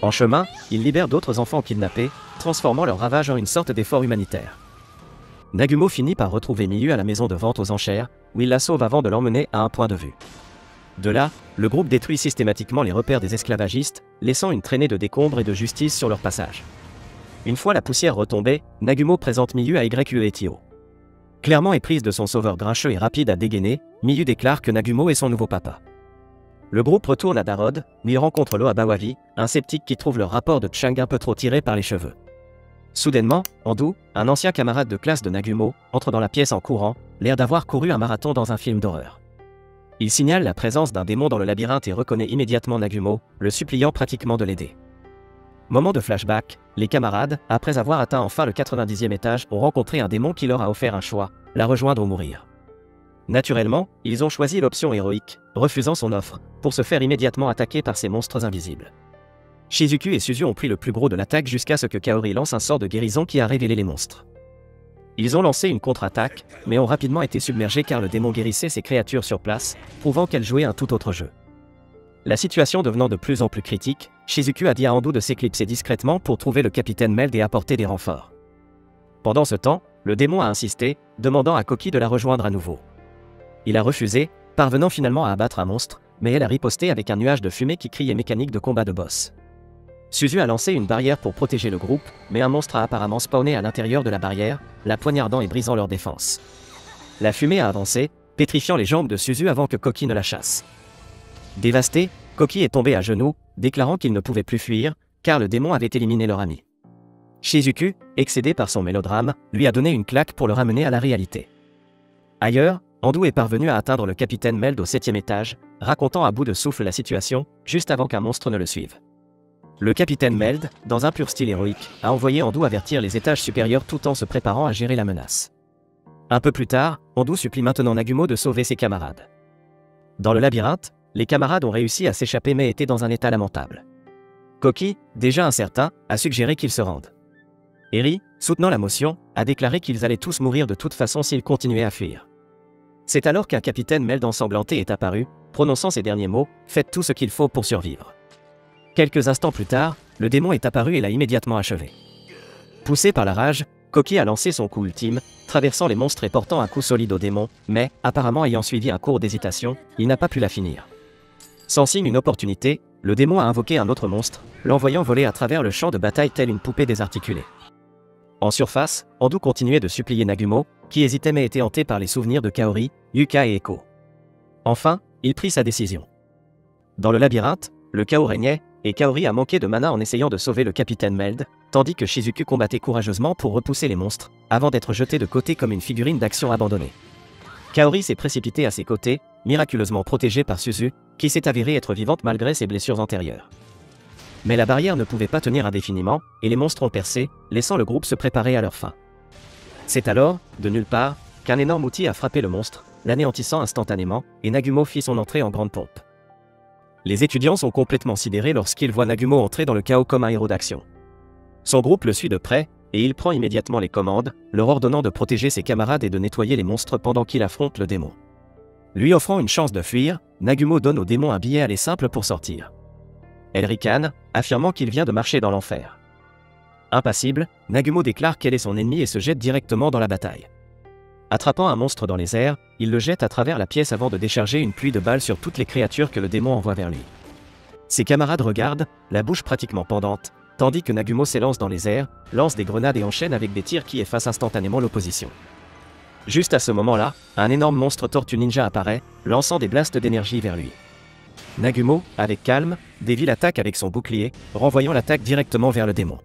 En chemin, ils libèrent d'autres enfants kidnappés, transformant leur ravage en une sorte d'effort humanitaire. Nagumo finit par retrouver Miyu à la maison de vente aux enchères, où il la sauve avant de l'emmener à un point de vue. De là, le groupe détruit systématiquement les repères des esclavagistes, laissant une traînée de décombres et de justice sur leur passage. Une fois la poussière retombée, Nagumo présente Miyu à YU et Tio. Clairement éprise de son sauveur grincheux et rapide à dégainer, Miyu déclare que Nagumo est son nouveau papa. Le groupe retourne à Darod, où il rencontre Loabawavi, un sceptique qui trouve leur rapport de Chang un peu trop tiré par les cheveux. Soudainement, Andu, un ancien camarade de classe de Nagumo, entre dans la pièce en courant, l'air d'avoir couru un marathon dans un film d'horreur. Il signale la présence d'un démon dans le labyrinthe et reconnaît immédiatement Nagumo, le suppliant pratiquement de l'aider. Moment de flashback, les camarades, après avoir atteint enfin le 90e étage, ont rencontré un démon qui leur a offert un choix, la rejoindre ou mourir. Naturellement, ils ont choisi l'option héroïque, refusant son offre, pour se faire immédiatement attaquer par ces monstres invisibles. Shizuku et Suzu ont pris le plus gros de l'attaque jusqu'à ce que Kaori lance un sort de guérison qui a révélé les monstres. Ils ont lancé une contre-attaque, mais ont rapidement été submergés car le démon guérissait ses créatures sur place, prouvant qu'elles jouaient un tout autre jeu. La situation devenant de plus en plus critique, Shizuku a dit à Andu de s'éclipser discrètement pour trouver le capitaine Meld et apporter des renforts. Pendant ce temps, le démon a insisté, demandant à Koki de la rejoindre à nouveau. Il a refusé, parvenant finalement à abattre un monstre, mais elle a riposté avec un nuage de fumée qui criait mécanique de combat de boss. Suzu a lancé une barrière pour protéger le groupe, mais un monstre a apparemment spawné à l'intérieur de la barrière, la poignardant et brisant leur défense. La fumée a avancé, pétrifiant les jambes de Suzu avant que Koki ne la chasse. Dévasté, Koki est tombé à genoux, déclarant qu'il ne pouvait plus fuir, car le démon avait éliminé leur ami. Shizuku, excédé par son mélodrame, lui a donné une claque pour le ramener à la réalité. Ailleurs, Andu est parvenu à atteindre le capitaine Meld au 7e étage, racontant à bout de souffle la situation, juste avant qu'un monstre ne le suive. Le capitaine Meld, dans un pur style héroïque, a envoyé Andu avertir les étages supérieurs tout en se préparant à gérer la menace. Un peu plus tard, Andu supplie maintenant Nagumo de sauver ses camarades. Dans le labyrinthe, les camarades ont réussi à s'échapper mais étaient dans un état lamentable. Koki, déjà incertain, a suggéré qu'ils se rendent. Eri, soutenant la motion, a déclaré qu'ils allaient tous mourir de toute façon s'ils continuaient à fuir. C'est alors qu'un capitaine Meld ensanglanté est apparu, prononçant ces derniers mots, « Faites tout ce qu'il faut pour survivre ». Quelques instants plus tard, le démon est apparu et l'a immédiatement achevé. Poussé par la rage, Koki a lancé son coup ultime, traversant les monstres et portant un coup solide au démon, mais, apparemment ayant suivi un cours d'hésitation, il n'a pas pu la finir. Sans signe une opportunité, le démon a invoqué un autre monstre, l'envoyant voler à travers le champ de bataille tel une poupée désarticulée. En surface, Andu continuait de supplier Nagumo, qui hésitait mais était hanté par les souvenirs de Kaori, Yuka et Eko. Enfin, il prit sa décision. Dans le labyrinthe, le chaos régnait, et Kaori a manqué de mana en essayant de sauver le capitaine Meld, tandis que Shizuku combattait courageusement pour repousser les monstres, avant d'être jeté de côté comme une figurine d'action abandonnée. Kaori s'est précipité à ses côtés, miraculeusement protégée par Suzu, qui s'est avérée être vivante malgré ses blessures antérieures. Mais la barrière ne pouvait pas tenir indéfiniment, et les monstres ont percé, laissant le groupe se préparer à leur fin. C'est alors, de nulle part, qu'un énorme outil a frappé le monstre, l'anéantissant instantanément, et Nagumo fit son entrée en grande pompe. Les étudiants sont complètement sidérés lorsqu'ils voient Nagumo entrer dans le chaos comme un héros d'action. Son groupe le suit de près, et il prend immédiatement les commandes, leur ordonnant de protéger ses camarades et de nettoyer les monstres pendant qu'il affronte le démon. Lui offrant une chance de fuir, Nagumo donne au démon un billet aller simple pour sortir. Elle ricane, affirmant qu'il vient de marcher dans l'enfer. Impassible, Nagumo déclare qu'elle est son ennemi et se jette directement dans la bataille. Attrapant un monstre dans les airs, il le jette à travers la pièce avant de décharger une pluie de balles sur toutes les créatures que le démon envoie vers lui. Ses camarades regardent, la bouche pratiquement pendante, tandis que Nagumo s'élance dans les airs, lance des grenades et enchaîne avec des tirs qui effacent instantanément l'opposition. Juste à ce moment-là, un énorme monstre tortue ninja apparaît, lançant des blasts d'énergie vers lui. Nagumo, avec calme, dévie l'attaque avec son bouclier, renvoyant l'attaque directement vers le démon.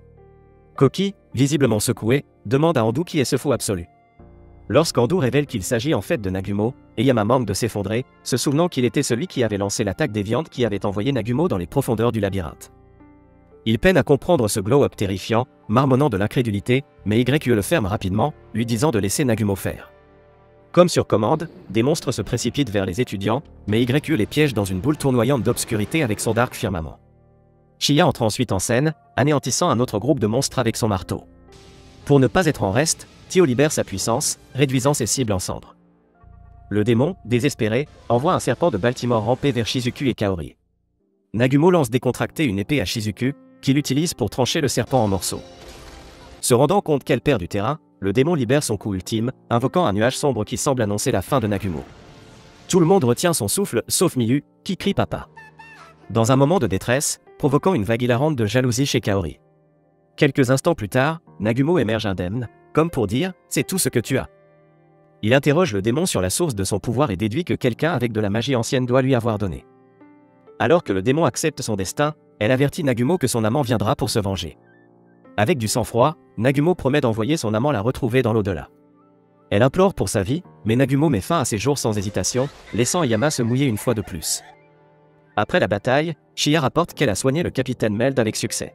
Koki, visiblement secoué, demande à Andu qui est ce fou absolu. Lorsqu'Andu révèle qu'il s'agit en fait de Nagumo, Eyama manque de s'effondrer, se souvenant qu'il était celui qui avait lancé l'attaque déviante qui avait envoyé Nagumo dans les profondeurs du labyrinthe. Il peine à comprendre ce glow-up terrifiant, marmonnant de l'incrédulité, mais YQE le ferme rapidement, lui disant de laisser Nagumo faire. Comme sur commande, des monstres se précipitent vers les étudiants, mais YQE les piège dans une boule tournoyante d'obscurité avec son dark firmament. Chia entre ensuite en scène, anéantissant un autre groupe de monstres avec son marteau. Pour ne pas être en reste, Tio libère sa puissance, réduisant ses cibles en cendres. Le démon, désespéré, envoie un serpent de Baltimore ramper vers Shizuku et Kaori. Nagumo lance décontracté une épée à Shizuku, qui l'utilise pour trancher le serpent en morceaux. Se rendant compte qu'elle perd du terrain, le démon libère son coup ultime, invoquant un nuage sombre qui semble annoncer la fin de Nagumo. Tout le monde retient son souffle, sauf Miyu, qui crie papa. Dans un moment de détresse, provoquant une vague hilarante de jalousie chez Kaori. Quelques instants plus tard, Nagumo émerge indemne, comme pour dire « c'est tout ce que tu as ». Il interroge le démon sur la source de son pouvoir et déduit que quelqu'un avec de la magie ancienne doit lui avoir donné. Alors que le démon accepte son destin, elle avertit Nagumo que son amant viendra pour se venger. Avec du sang-froid, Nagumo promet d'envoyer son amant la retrouver dans l'au-delà. Elle implore pour sa vie, mais Nagumo met fin à ses jours sans hésitation, laissant Yama se mouiller une fois de plus. Après la bataille, Chia rapporte qu'elle a soigné le capitaine Meld avec succès.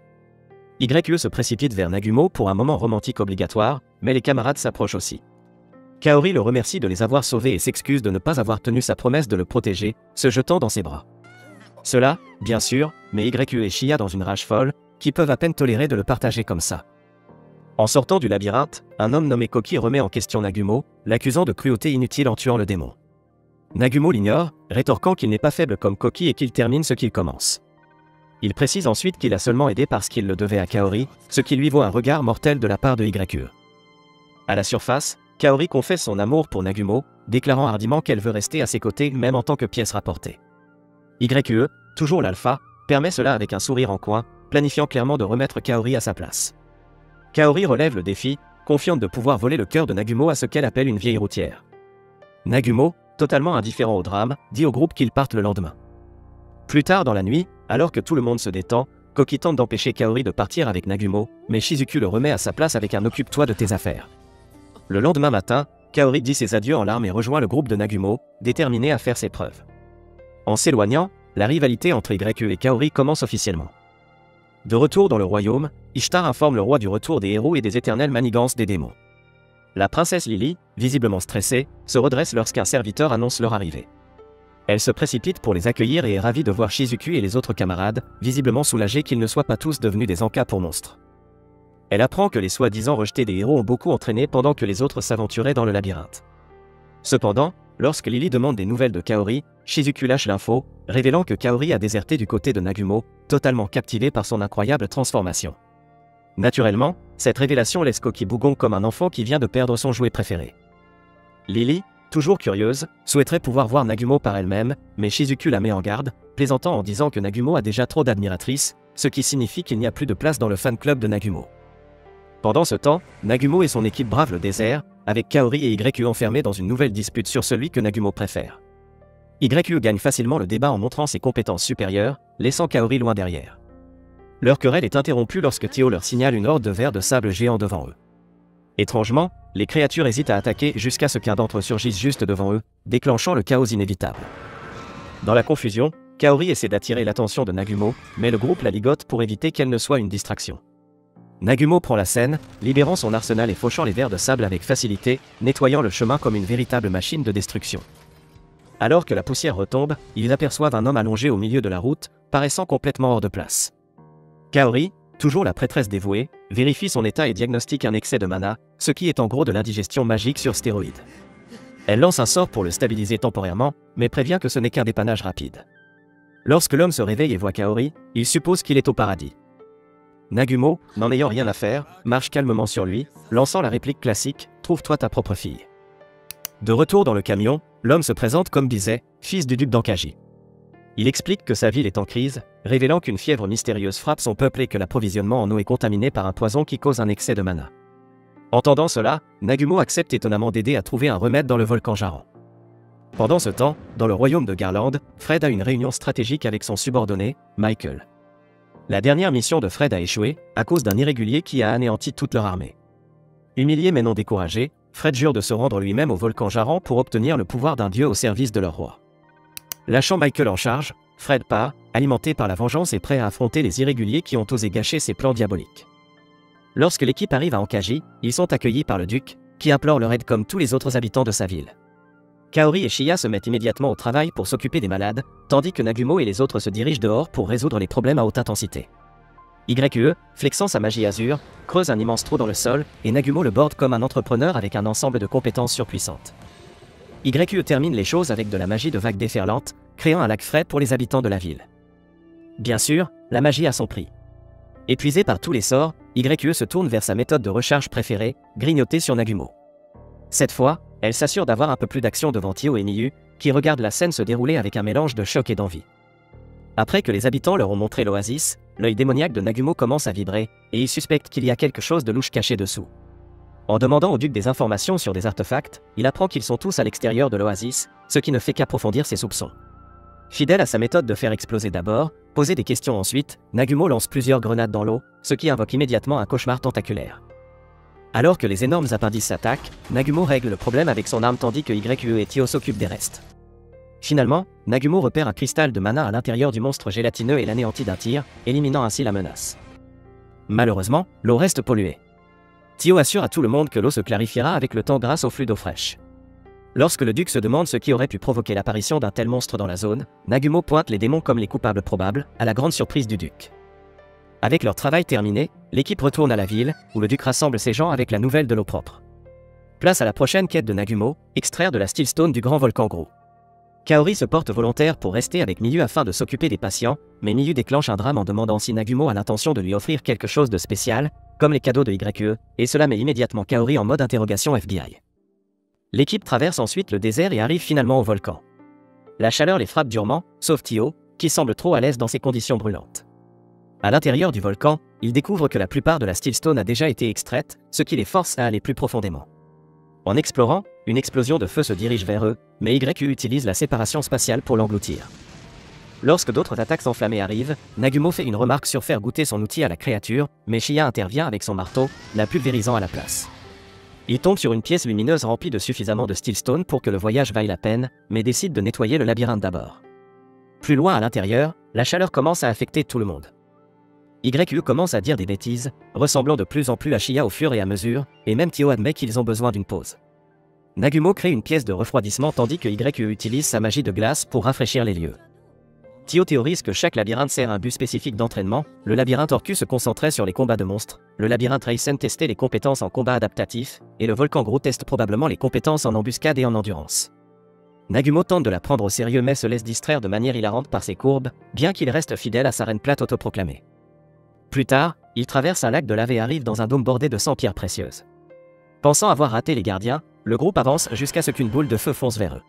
YE se précipite vers Nagumo pour un moment romantique obligatoire, mais les camarades s'approchent aussi. Kaori le remercie de les avoir sauvés et s'excuse de ne pas avoir tenu sa promesse de le protéger, se jetant dans ses bras. Cela, bien sûr, met YE et Chia dans une rage folle, qui peuvent à peine tolérer de le partager comme ça. En sortant du labyrinthe, un homme nommé Koki remet en question Nagumo, l'accusant de cruauté inutile en tuant le démon. Nagumo l'ignore, rétorquant qu'il n'est pas faible comme Koki et qu'il termine ce qu'il commence. Il précise ensuite qu'il a seulement aidé parce qu'il le devait à Kaori, ce qui lui vaut un regard mortel de la part de YE. À la surface, Kaori confesse son amour pour Nagumo, déclarant hardiment qu'elle veut rester à ses côtés même en tant que pièce rapportée. YUE, toujours l'alpha, permet cela avec un sourire en coin, planifiant clairement de remettre Kaori à sa place. Kaori relève le défi, confiante de pouvoir voler le cœur de Nagumo à ce qu'elle appelle une vieille routière. Nagumo, totalement indifférent au drame, dit au groupe qu'ils partent le lendemain. Plus tard dans la nuit, alors que tout le monde se détend, Koki tente d'empêcher Kaori de partir avec Nagumo, mais Shizuku le remet à sa place avec un « occupe-toi de tes affaires ». Le lendemain matin, Kaori dit ses adieux en larmes et rejoint le groupe de Nagumo, déterminé à faire ses preuves. En s'éloignant, la rivalité entre YUE et Kaori commence officiellement. De retour dans le royaume, Ishtar informe le roi du retour des héros et des éternelles manigances des démons. La princesse Lily, visiblement stressée, se redresse lorsqu'un serviteur annonce leur arrivée. Elle se précipite pour les accueillir et est ravie de voir Shizuku et les autres camarades, visiblement soulagés qu'ils ne soient pas tous devenus des encas pour monstres. Elle apprend que les soi-disant rejetés des héros ont beaucoup entraîné pendant que les autres s'aventuraient dans le labyrinthe. Cependant, lorsque Lily demande des nouvelles de Kaori, Shizuku lâche l'info, révélant que Kaori a déserté du côté de Nagumo, totalement captivé par son incroyable transformation. Naturellement, cette révélation laisse Koki bougon comme un enfant qui vient de perdre son jouet préféré. Lily, toujours curieuse, souhaiterait pouvoir voir Nagumo par elle-même, mais Shizuku la met en garde, plaisantant en disant que Nagumo a déjà trop d'admiratrices, ce qui signifie qu'il n'y a plus de place dans le fan club de Nagumo. Pendant ce temps, Nagumo et son équipe bravent le désert, avec Kaori et YUE enfermés dans une nouvelle dispute sur celui que Nagumo préfère. YUE gagne facilement le débat en montrant ses compétences supérieures, laissant Kaori loin derrière. Leur querelle est interrompue lorsque Tio leur signale une horde de vers de sable géants devant eux. Étrangement, les créatures hésitent à attaquer jusqu'à ce qu'un d'entre eux surgisse juste devant eux, déclenchant le chaos inévitable. Dans la confusion, Kaori essaie d'attirer l'attention de Nagumo, mais le groupe la ligote pour éviter qu'elle ne soit une distraction. Nagumo prend la scène, libérant son arsenal et fauchant les vers de sable avec facilité, nettoyant le chemin comme une véritable machine de destruction. Alors que la poussière retombe, ils aperçoivent un homme allongé au milieu de la route, paraissant complètement hors de place. Kaori, toujours la prêtresse dévouée, vérifie son état et diagnostique un excès de mana, ce qui est en gros de l'indigestion magique sur stéroïdes. Elle lance un sort pour le stabiliser temporairement, mais prévient que ce n'est qu'un dépannage rapide. Lorsque l'homme se réveille et voit Kaori, il suppose qu'il est au paradis. Nagumo, n'en ayant rien à faire, marche calmement sur lui, lançant la réplique classique « Trouve-toi ta propre fille ». De retour dans le camion, l'homme se présente comme Bizet, fils du duc d'Ankaji. Il explique que sa ville est en crise, révélant qu'une fièvre mystérieuse frappe son peuple et que l'approvisionnement en eau est contaminé par un poison qui cause un excès de mana. Entendant cela, Nagumo accepte étonnamment d'aider à trouver un remède dans le volcan Jaran. Pendant ce temps, dans le royaume de Garland, Fred a une réunion stratégique avec son subordonné, Michael. La dernière mission de Fred a échoué, à cause d'un irrégulier qui a anéanti toute leur armée. Humilié mais non découragé, Fred jure de se rendre lui-même au volcan Jaran pour obtenir le pouvoir d'un dieu au service de leur roi. Lâchant Michael en charge, Fred part, alimenté par la vengeance et prêt à affronter les irréguliers qui ont osé gâcher ses plans diaboliques. Lorsque l'équipe arrive à Ankaji, ils sont accueillis par le duc, qui implore leur aide comme tous les autres habitants de sa ville. Kaori et Shiya se mettent immédiatement au travail pour s'occuper des malades, tandis que Nagumo et les autres se dirigent dehors pour résoudre les problèmes à haute intensité. YUE, flexant sa magie azur, creuse un immense trou dans le sol, et Nagumo le borde comme un entrepreneur avec un ensemble de compétences surpuissantes. YUE termine les choses avec de la magie de vagues déferlantes, créant un lac frais pour les habitants de la ville. Bien sûr, la magie a son prix. Épuisé par tous les sorts, YUE se tourne vers sa méthode de recharge préférée, grignoter sur Nagumo. Cette fois, elle s'assure d'avoir un peu plus d'action devant Tio et Miyu, qui regardent la scène se dérouler avec un mélange de choc et d'envie. Après que les habitants leur ont montré l'oasis, l'œil démoniaque de Nagumo commence à vibrer, et il suspecte qu'il y a quelque chose de louche caché dessous. En demandant au duc des informations sur des artefacts, il apprend qu'ils sont tous à l'extérieur de l'oasis, ce qui ne fait qu'approfondir ses soupçons. Fidèle à sa méthode de faire exploser d'abord, poser des questions ensuite, Nagumo lance plusieurs grenades dans l'eau, ce qui invoque immédiatement un cauchemar tentaculaire. Alors que les énormes appendices s'attaquent, Nagumo règle le problème avec son arme tandis que YUE et Tio s'occupent des restes. Finalement, Nagumo repère un cristal de mana à l'intérieur du monstre gélatineux et l'anéantit d'un tir, éliminant ainsi la menace. Malheureusement, l'eau reste polluée. Tio assure à tout le monde que l'eau se clarifiera avec le temps grâce au flux d'eau fraîche. Lorsque le duc se demande ce qui aurait pu provoquer l'apparition d'un tel monstre dans la zone, Nagumo pointe les démons comme les coupables probables, à la grande surprise du duc. Avec leur travail terminé, l'équipe retourne à la ville, où le duc rassemble ses gens avec la nouvelle de l'eau propre. Place à la prochaine quête de Nagumo, extraire de la Steelstone du grand volcan gros. Kaori se porte volontaire pour rester avec Miyu afin de s'occuper des patients, mais Miyu déclenche un drame en demandant si Nagumo a l'intention de lui offrir quelque chose de spécial, comme les cadeaux de YQE, et cela met immédiatement Kaori en mode interrogation FBI. L'équipe traverse ensuite le désert et arrive finalement au volcan. La chaleur les frappe durement, sauf Tio, qui semble trop à l'aise dans ces conditions brûlantes. À l'intérieur du volcan, ils découvrent que la plupart de la Steelstone a déjà été extraite, ce qui les force à aller plus profondément. En explorant, une explosion de feu se dirige vers eux, mais YQE utilise la séparation spatiale pour l'engloutir. Lorsque d'autres attaques enflammées arrivent, Nagumo fait une remarque sur faire goûter son outil à la créature, mais Shia intervient avec son marteau, la pulvérisant à la place. Il tombe sur une pièce lumineuse remplie de suffisamment de Steelstone pour que le voyage vaille la peine, mais décide de nettoyer le labyrinthe d'abord. Plus loin à l'intérieur, la chaleur commence à affecter tout le monde. YQE commence à dire des bêtises, ressemblant de plus en plus à Shia au fur et à mesure, et même Tio admet qu'ils ont besoin d'une pause. Nagumo crée une pièce de refroidissement tandis que YQE utilise sa magie de glace pour rafraîchir les lieux. Tio théorise que chaque labyrinthe sert un but spécifique d'entraînement, le labyrinthe Orcu se concentrait sur les combats de monstres, le labyrinthe Reisen testait les compétences en combat adaptatif, et le volcan Gros teste probablement les compétences en embuscade et en endurance. Nagumo tente de la prendre au sérieux mais se laisse distraire de manière hilarante par ses courbes, bien qu'il reste fidèle à sa reine plate autoproclamée. Plus tard, il traverse un lac de lave et arrive dans un dôme bordé de 100 pierres précieuses. Pensant avoir raté les gardiens, le groupe avance jusqu'à ce qu'une boule de feu fonce vers eux.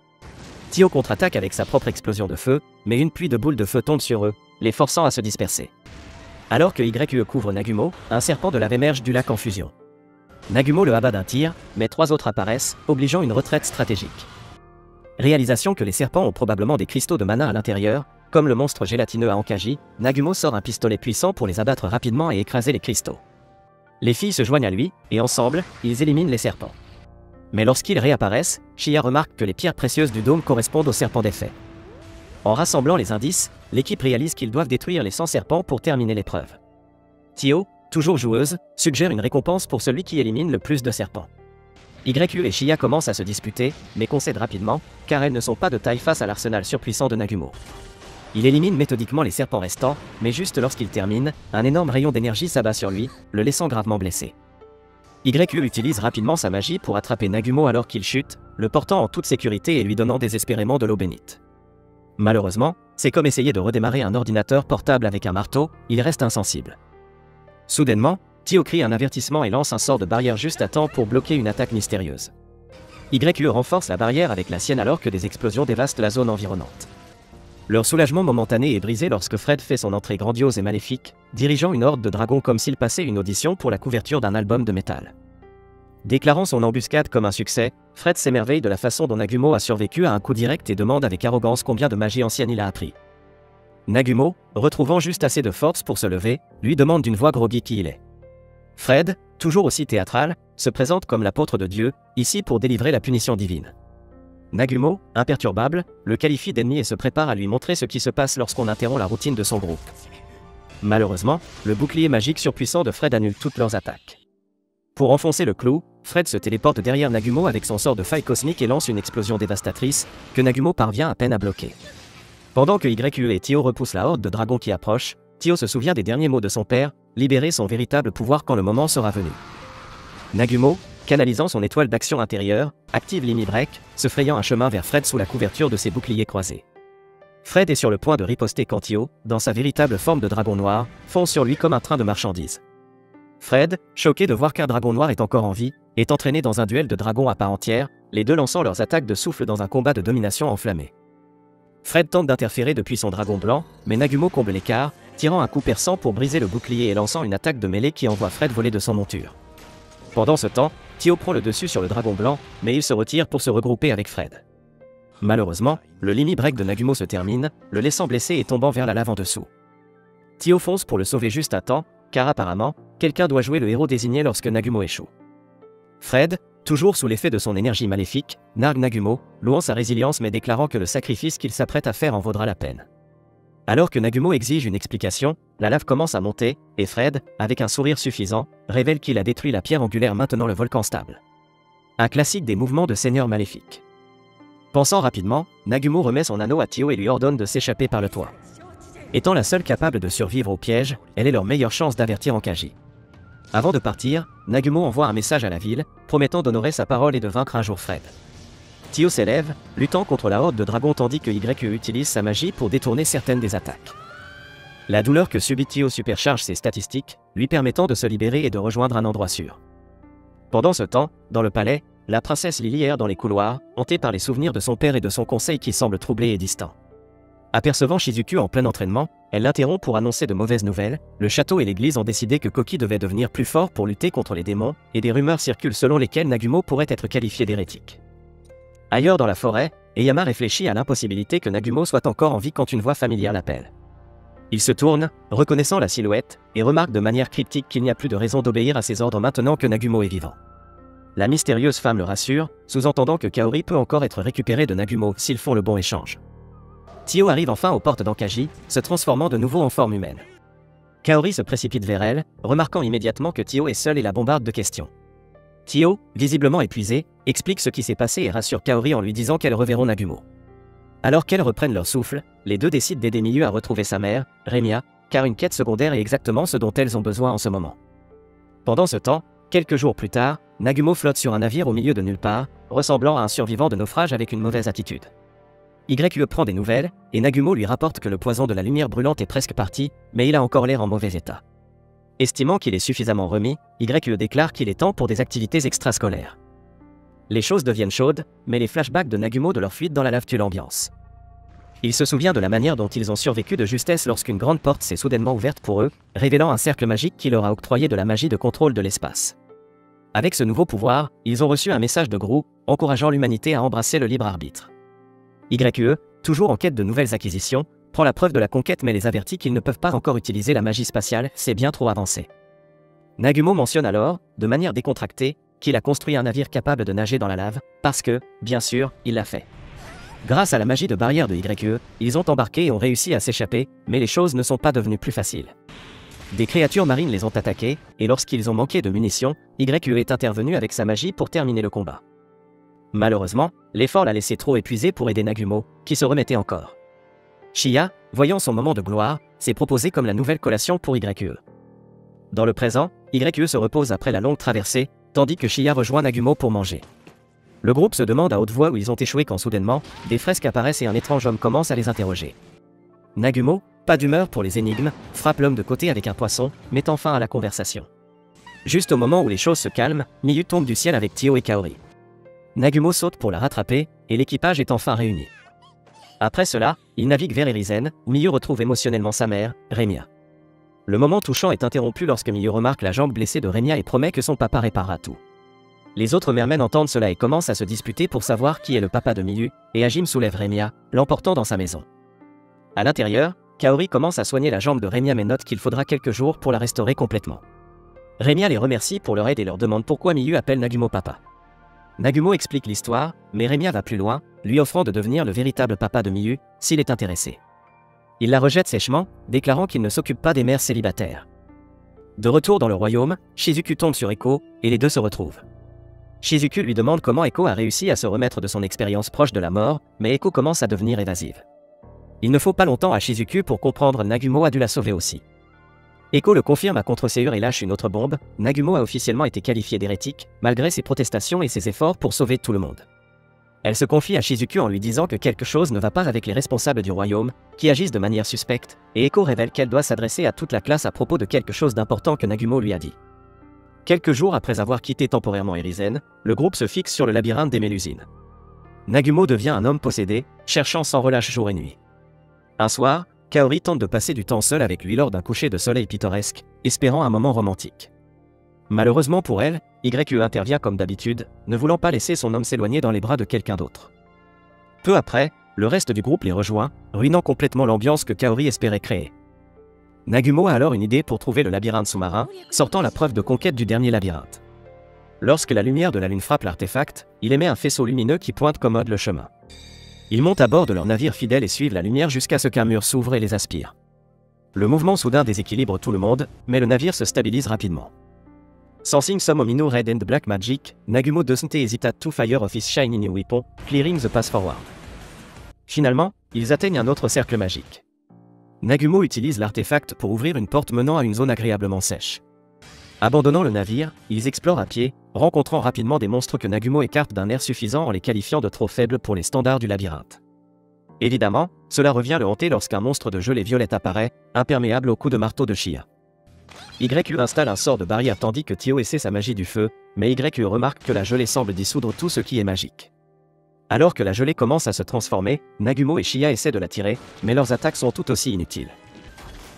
Tio contre-attaque avec sa propre explosion de feu, mais une pluie de boules de feu tombe sur eux, les forçant à se disperser. Alors que YQE couvre Nagumo, un serpent de lave émerge du lac en fusion. Nagumo le abat d'un tir, mais 3 autres apparaissent, obligeant une retraite stratégique. Réalisation que les serpents ont probablement des cristaux de mana à l'intérieur, comme le monstre gélatineux à Ankaji, Nagumo sort un pistolet puissant pour les abattre rapidement et écraser les cristaux. Les filles se joignent à lui, et ensemble, ils éliminent les serpents. Mais lorsqu'ils réapparaissent, Shia remarque que les pierres précieuses du dôme correspondent aux serpents d'effet. En rassemblant les indices, l'équipe réalise qu'ils doivent détruire les 100 serpents pour terminer l'épreuve. Tio, toujours joueuse, suggère une récompense pour celui qui élimine le plus de serpents. YQE et Shia commencent à se disputer, mais concèdent rapidement, car elles ne sont pas de taille face à l'arsenal surpuissant de Nagumo. Il élimine méthodiquement les serpents restants, mais juste lorsqu'il termine, un énorme rayon d'énergie s'abat sur lui, le laissant gravement blessé. YQE utilise rapidement sa magie pour attraper Nagumo alors qu'il chute, le portant en toute sécurité et lui donnant désespérément de l'eau bénite. Malheureusement, c'est comme essayer de redémarrer un ordinateur portable avec un marteau, il reste insensible. Soudainement, Tio crie un avertissement et lance un sort de barrière juste à temps pour bloquer une attaque mystérieuse. YQE renforce la barrière avec la sienne alors que des explosions dévastent la zone environnante. Leur soulagement momentané est brisé lorsque Fred fait son entrée grandiose et maléfique, dirigeant une horde de dragons comme s'il passait une audition pour la couverture d'un album de métal. Déclarant son embuscade comme un succès, Fred s'émerveille de la façon dont Nagumo a survécu à un coup direct et demande avec arrogance combien de magie ancienne il a appris. Nagumo, retrouvant juste assez de force pour se lever, lui demande d'une voix groggy qui il est. Fred, toujours aussi théâtral, se présente comme l'apôtre de Dieu, ici pour délivrer la punition divine. Nagumo, imperturbable, le qualifie d'ennemi et se prépare à lui montrer ce qui se passe lorsqu'on interrompt la routine de son groupe. Malheureusement, le bouclier magique surpuissant de Fred annule toutes leurs attaques. Pour enfoncer le clou, Fred se téléporte derrière Nagumo avec son sort de faille cosmique et lance une explosion dévastatrice, que Nagumo parvient à peine à bloquer. Pendant que YQE et Tio repoussent la horde de dragons qui approche, Tio se souvient des derniers mots de son père, libérer son véritable pouvoir quand le moment sera venu. Nagumo, canalisant son étoile d'action intérieure, active l'Imi Break, se frayant un chemin vers Fred sous la couverture de ses boucliers croisés. Fred est sur le point de riposter quand Tio, dans sa véritable forme de dragon noir, fonce sur lui comme un train de marchandises. Fred, choqué de voir qu'un dragon noir est encore en vie, est entraîné dans un duel de dragons à part entière, les deux lançant leurs attaques de souffle dans un combat de domination enflammé. Fred tente d'interférer depuis son dragon blanc, mais Nagumo comble l'écart, tirant un coup perçant pour briser le bouclier et lançant une attaque de mêlée qui envoie Fred voler de son monture. Pendant ce temps, Tio prend le dessus sur le dragon blanc, mais il se retire pour se regrouper avec Fred. Malheureusement, le Limi Break de Nagumo se termine, le laissant blessé et tombant vers la lave en dessous. Tio fonce pour le sauver juste à temps, car apparemment, quelqu'un doit jouer le héros désigné lorsque Nagumo échoue. Fred, toujours sous l'effet de son énergie maléfique, nargue Nagumo, louant sa résilience mais déclarant que le sacrifice qu'il s'apprête à faire en vaudra la peine. Alors que Nagumo exige une explication, la lave commence à monter, et Fred, avec un sourire suffisant, révèle qu'il a détruit la pierre angulaire maintenant le volcan stable. Un classique des mouvements de seigneur maléfique. Pensant rapidement, Nagumo remet son anneau à Tio et lui ordonne de s'échapper par le toit. Étant la seule capable de survivre au piège, elle est leur meilleure chance d'avertir Ankaji. Avant de partir, Nagumo envoie un message à la ville, promettant d'honorer sa parole et de vaincre un jour Fred. Tio s'élève, luttant contre la horde de dragons tandis que YQE utilise sa magie pour détourner certaines des attaques. La douleur que subit Tio supercharge ses statistiques, lui permettant de se libérer et de rejoindre un endroit sûr. Pendant ce temps, dans le palais, la princesse Lily erre dans les couloirs, hantée par les souvenirs de son père et de son conseil qui semble troublé et distant. Apercevant Shizuku en plein entraînement, elle l'interrompt pour annoncer de mauvaises nouvelles. Le château et l'église ont décidé que Koki devait devenir plus fort pour lutter contre les démons, et des rumeurs circulent selon lesquelles Nagumo pourrait être qualifié d'hérétique. Ailleurs dans la forêt, Eyama réfléchit à l'impossibilité que Nagumo soit encore en vie quand une voix familière l'appelle. Il se tourne, reconnaissant la silhouette, et remarque de manière cryptique qu'il n'y a plus de raison d'obéir à ses ordres maintenant que Nagumo est vivant. La mystérieuse femme le rassure, sous-entendant que Kaori peut encore être récupéré de Nagumo s'ils font le bon échange. Tio arrive enfin aux portes d'Ankaji, se transformant de nouveau en forme humaine. Kaori se précipite vers elle, remarquant immédiatement que Tio est seul et la bombarde de questions. Tio, visiblement épuisé, explique ce qui s'est passé et rassure Kaori en lui disant qu'elles reverront Nagumo. Alors qu'elles reprennent leur souffle, les deux décident d'aider Miyu à retrouver sa mère, Remia, car une quête secondaire est exactement ce dont elles ont besoin en ce moment. Pendant ce temps, quelques jours plus tard, Nagumo flotte sur un navire au milieu de nulle part, ressemblant à un survivant de naufrage avec une mauvaise attitude. YE prend des nouvelles, et Nagumo lui rapporte que le poison de la lumière brûlante est presque parti, mais il a encore l'air en mauvais état. Estimant qu'il est suffisamment remis, YE déclare qu'il est temps pour des activités extrascolaires. Les choses deviennent chaudes, mais les flashbacks de Nagumo de leur fuite dans la lave tuent l'ambiance. Il se souvient de la manière dont ils ont survécu de justesse lorsqu'une grande porte s'est soudainement ouverte pour eux, révélant un cercle magique qui leur a octroyé de la magie de contrôle de l'espace. Avec ce nouveau pouvoir, ils ont reçu un message de Gru, encourageant l'humanité à embrasser le libre arbitre. YE, toujours en quête de nouvelles acquisitions, prend la preuve de la conquête mais les avertit qu'ils ne peuvent pas encore utiliser la magie spatiale, c'est bien trop avancé. Nagumo mentionne alors, de manière décontractée, qu'il a construit un navire capable de nager dans la lave, parce que, bien sûr, il l'a fait. Grâce à la magie de barrière de YE, ils ont embarqué et ont réussi à s'échapper, mais les choses ne sont pas devenues plus faciles. Des créatures marines les ont attaqués, et lorsqu'ils ont manqué de munitions, YE est intervenu avec sa magie pour terminer le combat. Malheureusement, l'effort l'a laissé trop épuisé pour aider Nagumo, qui se remettait encore. Shiya, voyant son moment de gloire, s'est proposé comme la nouvelle collation pour YE. Dans le présent, YE se repose après la longue traversée, tandis que Shiya rejoint Nagumo pour manger. Le groupe se demande à haute voix où ils ont échoué quand soudainement, des fresques apparaissent et un étrange homme commence à les interroger. Nagumo, pas d'humeur pour les énigmes, frappe l'homme de côté avec un poisson, mettant fin à la conversation. Juste au moment où les choses se calment, Miyu tombe du ciel avec Tio et Kaori. Nagumo saute pour la rattraper, et l'équipage est enfin réuni. Après cela, il navigue vers Erizen, où Miyu retrouve émotionnellement sa mère, Remia. Le moment touchant est interrompu lorsque Miyu remarque la jambe blessée de Remia et promet que son papa réparera tout. Les autres mermen entendent cela et commencent à se disputer pour savoir qui est le papa de Miyu, et Hajime soulève Remia, l'emportant dans sa maison. À l'intérieur, Kaori commence à soigner la jambe de Remia mais note qu'il faudra quelques jours pour la restaurer complètement. Remia les remercie pour leur aide et leur demande pourquoi Miyu appelle Nagumo papa. Nagumo explique l'histoire, mais Remia va plus loin, lui offrant de devenir le véritable papa de Miyu, s'il est intéressé. Il la rejette sèchement, déclarant qu'il ne s'occupe pas des mères célibataires. De retour dans le royaume, Shizuku tombe sur Eko, et les deux se retrouvent. Shizuku lui demande comment Eko a réussi à se remettre de son expérience proche de la mort, mais Eko commence à devenir évasive. Il ne faut pas longtemps à Shizuku pour comprendre Nagumo a dû la sauver aussi. Eko le confirme à contre-séure et lâche une autre bombe, Nagumo a officiellement été qualifié d'hérétique, malgré ses protestations et ses efforts pour sauver tout le monde. Elle se confie à Shizuku en lui disant que quelque chose ne va pas avec les responsables du royaume, qui agissent de manière suspecte, et Eko révèle qu'elle doit s'adresser à toute la classe à propos de quelque chose d'important que Nagumo lui a dit. Quelques jours après avoir quitté temporairement Erizen, le groupe se fixe sur le labyrinthe des Mélusines. Nagumo devient un homme possédé, cherchant sans relâche jour et nuit. Un soir, Kaori tente de passer du temps seul avec lui lors d'un coucher de soleil pittoresque, espérant un moment romantique. Malheureusement pour elle, YE intervient comme d'habitude, ne voulant pas laisser son homme s'éloigner dans les bras de quelqu'un d'autre. Peu après, le reste du groupe les rejoint, ruinant complètement l'ambiance que Kaori espérait créer. Nagumo a alors une idée pour trouver le labyrinthe sous-marin, sortant la preuve de conquête du dernier labyrinthe. Lorsque la lumière de la lune frappe l'artefact, il émet un faisceau lumineux qui pointe commode le chemin. Ils montent à bord de leur navire fidèle et suivent la lumière jusqu'à ce qu'un mur s'ouvre et les aspire. Le mouvement soudain déséquilibre tout le monde, mais le navire se stabilise rapidement. Sensing some omino red and black magic, Nagumo doesn't hesitate to fire of his shiny new weapon, clearing the path forward. Finalement, ils atteignent un autre cercle magique. Nagumo utilise l'artefact pour ouvrir une porte menant à une zone agréablement sèche. Abandonnant le navire, ils explorent à pied, rencontrant rapidement des monstres que Nagumo écarte d'un air suffisant en les qualifiant de trop faibles pour les standards du labyrinthe. Évidemment, cela revient le hanter lorsqu'un monstre de gelée violette apparaît, imperméable aux coups de marteau de Chia. YU installe un sort de barrière tandis que Tio essaie sa magie du feu, mais YU remarque que la gelée semble dissoudre tout ce qui est magique. Alors que la gelée commence à se transformer, Nagumo et Chia essaient de la tirer, mais leurs attaques sont tout aussi inutiles.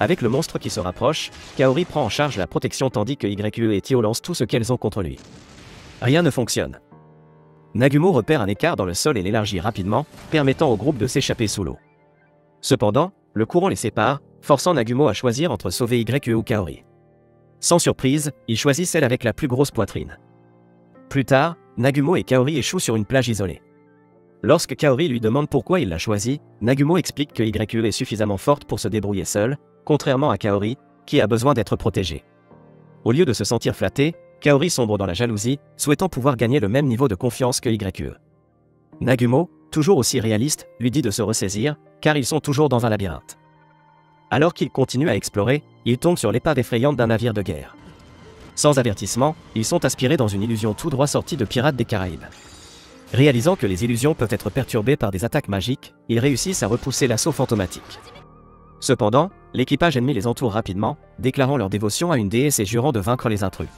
Avec le monstre qui se rapproche, Kaori prend en charge la protection tandis que YU et Tio lancent tout ce qu'elles ont contre lui. Rien ne fonctionne. Nagumo repère un écart dans le sol et l'élargit rapidement, permettant au groupe de s'échapper sous l'eau. Cependant, le courant les sépare, forçant Nagumo à choisir entre sauver YU ou Kaori. Sans surprise, il choisit celle avec la plus grosse poitrine. Plus tard, Nagumo et Kaori échouent sur une plage isolée. Lorsque Kaori lui demande pourquoi il l'a choisi, Nagumo explique que YU est suffisamment forte pour se débrouiller seule, contrairement à Kaori, qui a besoin d'être protégée. Au lieu de se sentir flatté, Kaori sombre dans la jalousie, souhaitant pouvoir gagner le même niveau de confiance que YU. Nagumo, toujours aussi réaliste, lui dit de se ressaisir, car ils sont toujours dans un labyrinthe. Alors qu'ils continuent à explorer, ils tombent sur l'épave effrayante d'un navire de guerre. Sans avertissement, ils sont aspirés dans une illusion tout droit sortie de Pirates des Caraïbes. Réalisant que les illusions peuvent être perturbées par des attaques magiques, ils réussissent à repousser l'assaut fantomatique. Cependant, l'équipage ennemi les entoure rapidement, déclarant leur dévotion à une déesse et jurant de vaincre les intrus.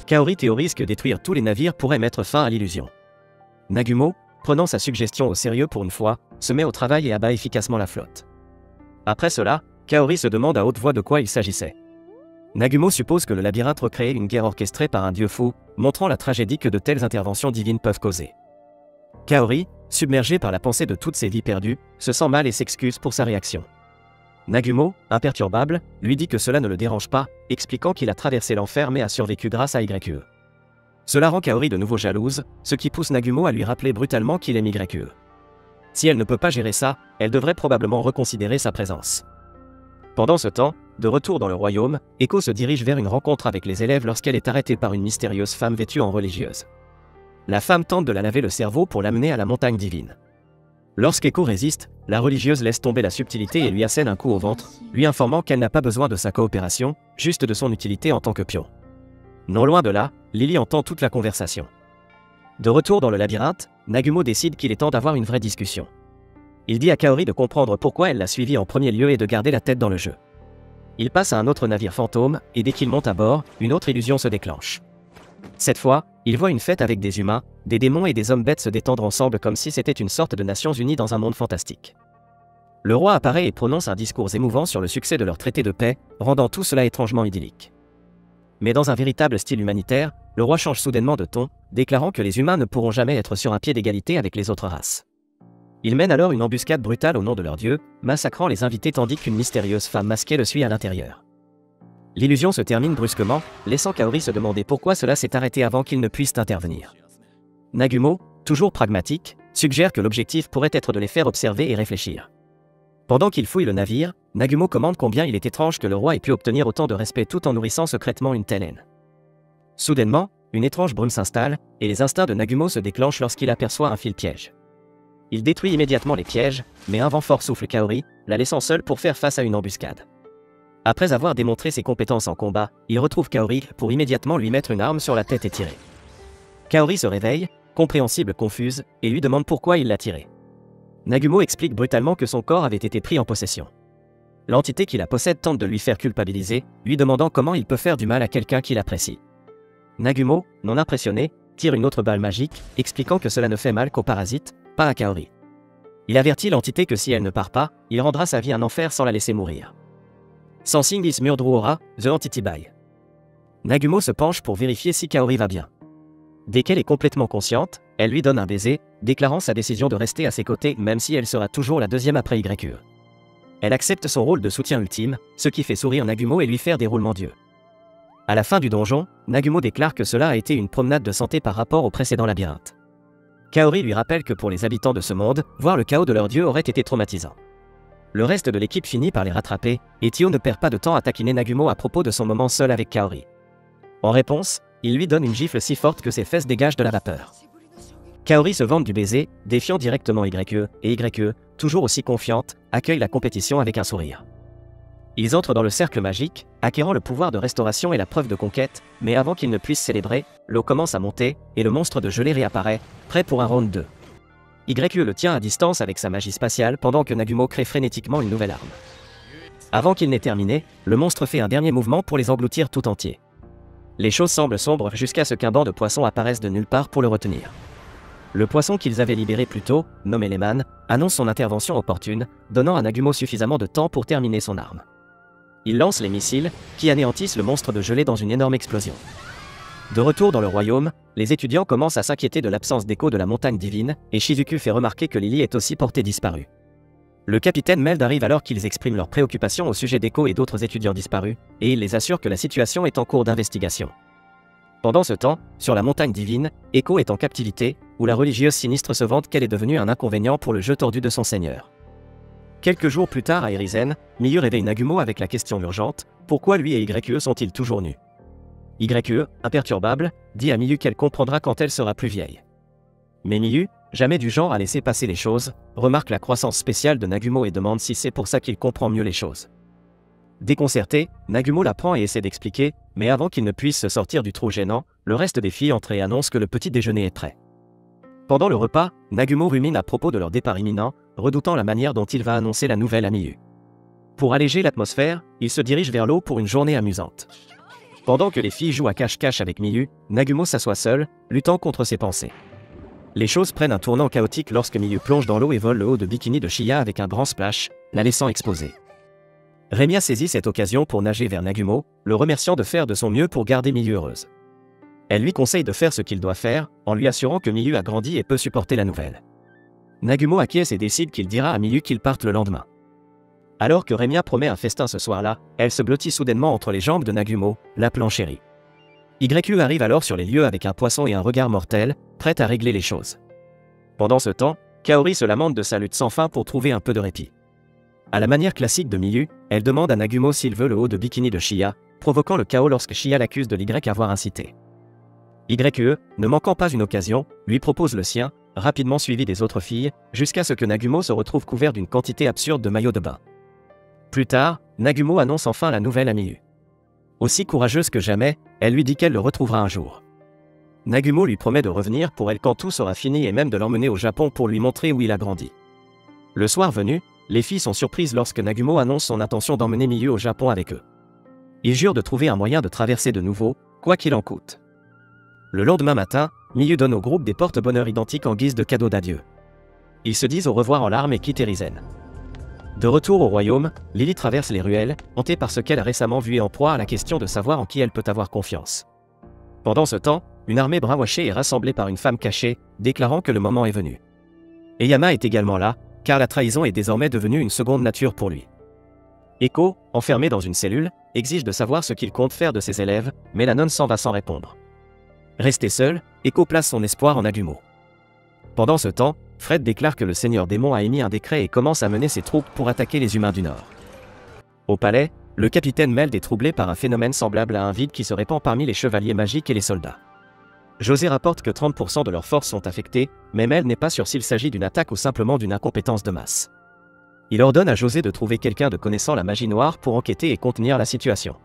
Kaori théorise que détruire tous les navires pourrait mettre fin à l'illusion. Nagumo, prenant sa suggestion au sérieux pour une fois, se met au travail et abat efficacement la flotte. Après cela, Kaori se demande à haute voix de quoi il s'agissait. Nagumo suppose que le labyrinthe recréait une guerre orchestrée par un dieu fou, montrant la tragédie que de telles interventions divines peuvent causer. Kaori, submergé par la pensée de toutes ses vies perdues, se sent mal et s'excuse pour sa réaction. Nagumo, imperturbable, lui dit que cela ne le dérange pas, expliquant qu'il a traversé l'enfer mais a survécu grâce à YU. Cela rend Kaori de nouveau jalouse, ce qui pousse Nagumo à lui rappeler brutalement qu'il aime YU. Si elle ne peut pas gérer ça, elle devrait probablement reconsidérer sa présence. Pendant ce temps, de retour dans le royaume, Echo se dirige vers une rencontre avec les élèves lorsqu'elle est arrêtée par une mystérieuse femme vêtue en religieuse. La femme tente de la laver le cerveau pour l'amener à la montagne divine. Lorsqu'Echo résiste, la religieuse laisse tomber la subtilité et lui assène un coup au ventre, lui informant qu'elle n'a pas besoin de sa coopération, juste de son utilité en tant que pion. Non loin de là, Lily entend toute la conversation. De retour dans le labyrinthe, Nagumo décide qu'il est temps d'avoir une vraie discussion. Il dit à Kaori de comprendre pourquoi elle l'a suivi en premier lieu et de garder la tête dans le jeu. Il passe à un autre navire fantôme, et dès qu'il monte à bord, une autre illusion se déclenche. Cette fois, il voit une fête avec des humains, des démons et des hommes bêtes se détendre ensemble comme si c'était une sorte de Nations Unies dans un monde fantastique. Le roi apparaît et prononce un discours émouvant sur le succès de leur traité de paix, rendant tout cela étrangement idyllique. Mais dans un véritable style humanitaire, le roi change soudainement de ton, déclarant que les humains ne pourront jamais être sur un pied d'égalité avec les autres races. Il mène alors une embuscade brutale au nom de leur dieu, massacrant les invités tandis qu'une mystérieuse femme masquée le suit à l'intérieur. L'illusion se termine brusquement, laissant Kaori se demander pourquoi cela s'est arrêté avant qu'ils ne puissent intervenir. Nagumo, toujours pragmatique, suggère que l'objectif pourrait être de les faire observer et réfléchir. Pendant qu'il fouille le navire, Nagumo commande combien il est étrange que le roi ait pu obtenir autant de respect tout en nourrissant secrètement une telle haine. Soudainement, une étrange brume s'installe, et les instincts de Nagumo se déclenchent lorsqu'il aperçoit un fil piège. Il détruit immédiatement les pièges, mais un vent fort souffle Kaori, la laissant seule pour faire face à une embuscade. Après avoir démontré ses compétences en combat, il retrouve Kaori pour immédiatement lui mettre une arme sur la tête et tirer. Kaori se réveille, compréhensible confuse, et lui demande pourquoi il l'a tiré. Nagumo explique brutalement que son corps avait été pris en possession. L'entité qui la possède tente de lui faire culpabiliser, lui demandant comment il peut faire du mal à quelqu'un qu'il apprécie. Nagumo, non impressionné, tire une autre balle magique, expliquant que cela ne fait mal qu'au parasite, pas à Kaori. Il avertit l'entité que si elle ne part pas, il rendra sa vie un enfer sans la laisser mourir. Sans signe is Murdruora, The Entity By. Nagumo se penche pour vérifier si Kaori va bien. Dès qu'elle est complètement consciente, elle lui donne un baiser, déclarant sa décision de rester à ses côtés même si elle sera toujours la deuxième après YU. Elle accepte son rôle de soutien ultime, ce qui fait sourire Nagumo et lui faire des roulements d'yeux. À la fin du donjon, Nagumo déclare que cela a été une promenade de santé par rapport au précédent labyrinthe. Kaori lui rappelle que pour les habitants de ce monde, voir le chaos de leur dieu aurait été traumatisant. Le reste de l'équipe finit par les rattraper, et Tio ne perd pas de temps à taquiner Nagumo à propos de son moment seul avec Kaori. En réponse, il lui donne une gifle si forte que ses fesses dégagent de la vapeur. Kaori se vante du baiser, défiant directement YU, et YU, toujours aussi confiante, accueille la compétition avec un sourire. Ils entrent dans le cercle magique, acquérant le pouvoir de restauration et la preuve de conquête, mais avant qu'ils ne puissent célébrer, l'eau commence à monter, et le monstre de gelée réapparaît, prêt pour un round 2. YE le tient à distance avec sa magie spatiale pendant que Nagumo crée frénétiquement une nouvelle arme. Avant qu'il n'ait terminé, le monstre fait un dernier mouvement pour les engloutir tout entiers. Les choses semblent sombres jusqu'à ce qu'un banc de poissons apparaisse de nulle part pour le retenir. Le poisson qu'ils avaient libéré plus tôt, nommé Lehman, annonce son intervention opportune, donnant à Nagumo suffisamment de temps pour terminer son arme. Il lance les missiles, qui anéantissent le monstre de gelée dans une énorme explosion. De retour dans le royaume, les étudiants commencent à s'inquiéter de l'absence d'écho de la montagne divine, et Shizuku fait remarquer que Lily est aussi portée disparue. Le capitaine Meld arrive alors qu'ils expriment leurs préoccupations au sujet d'Echo et d'autres étudiants disparus, et il les assure que la situation est en cours d'investigation. Pendant ce temps, sur la montagne divine, Echo est en captivité, où la religieuse sinistre se vante qu'elle est devenue un inconvénient pour le jeu tordu de son seigneur. Quelques jours plus tard à Erizen, Miyu réveille Nagumo avec la question urgente, pourquoi lui et YE sont-ils toujours nus? YE, imperturbable, dit à Miyu qu'elle comprendra quand elle sera plus vieille. Mais Miyu, jamais du genre à laisser passer les choses, remarque la croissance spéciale de Nagumo et demande si c'est pour ça qu'il comprend mieux les choses. Déconcerté, Nagumo la prend et essaie d'expliquer, mais avant qu'il ne puisse se sortir du trou gênant, le reste des filles entrent et annoncent que le petit déjeuner est prêt. Pendant le repas, Nagumo rumine à propos de leur départ imminent, redoutant la manière dont il va annoncer la nouvelle à Miyu. Pour alléger l'atmosphère, il se dirige vers l'eau pour une journée amusante. Pendant que les filles jouent à cache-cache avec Miyu, Nagumo s'assoit seul, luttant contre ses pensées. Les choses prennent un tournant chaotique lorsque Miyu plonge dans l'eau et vole le haut de bikini de Shiya avec un grand splash, la laissant exposer. Remia saisit cette occasion pour nager vers Nagumo, le remerciant de faire de son mieux pour garder Miyu heureuse. Elle lui conseille de faire ce qu'il doit faire, en lui assurant que Miyu a grandi et peut supporter la nouvelle. Nagumo acquiesce et décide qu'il dira à Miyu qu'ils partent le lendemain. Alors que Remia promet un festin ce soir-là, elle se blottit soudainement entre les jambes de Nagumo, l'appelant chérie. YE arrive alors sur les lieux avec un poisson et un regard mortel, prête à régler les choses. Pendant ce temps, Kaori se lamente de sa lutte sans fin pour trouver un peu de répit. À la manière classique de Miyu, elle demande à Nagumo s'il veut le haut de bikini de Shiya, provoquant le chaos lorsque Shiya l'accuse de l'Y avoir incité. YE, ne manquant pas une occasion, lui propose le sien, rapidement suivi des autres filles, jusqu'à ce que Nagumo se retrouve couvert d'une quantité absurde de maillots de bain. Plus tard, Nagumo annonce enfin la nouvelle à Miyu. Aussi courageuse que jamais, elle lui dit qu'elle le retrouvera un jour. Nagumo lui promet de revenir pour elle quand tout sera fini et même de l'emmener au Japon pour lui montrer où il a grandi. Le soir venu, les filles sont surprises lorsque Nagumo annonce son intention d'emmener Miyu au Japon avec eux. Il jure de trouver un moyen de traverser de nouveau, quoi qu'il en coûte. Le lendemain matin, Miyu donne au groupe des porte-bonheur identiques en guise de cadeau d'adieu. Ils se disent au revoir en larmes et quittent Erizen. De retour au royaume, Lily traverse les ruelles, hantée par ce qu'elle a récemment vu et en proie à la question de savoir en qui elle peut avoir confiance. Pendant ce temps, une armée brainwashée est rassemblée par une femme cachée, déclarant que le moment est venu. Eyama est également là, car la trahison est désormais devenue une seconde nature pour lui. Echo, enfermé dans une cellule, exige de savoir ce qu'il compte faire de ses élèves, mais la nonne s'en va sans répondre. Resté seul, Echo place son espoir en Nagumo. Pendant ce temps, Fred déclare que le seigneur démon a émis un décret et commence à mener ses troupes pour attaquer les humains du Nord. Au palais, le capitaine Meld est troublé par un phénomène semblable à un vide qui se répand parmi les chevaliers magiques et les soldats. José rapporte que 30% de leurs forces sont affectées, mais Meld n'est pas sûr s'il s'agit d'une attaque ou simplement d'une incompétence de masse. Il ordonne à José de trouver quelqu'un de connaissant la magie noire pour enquêter et contenir la situation.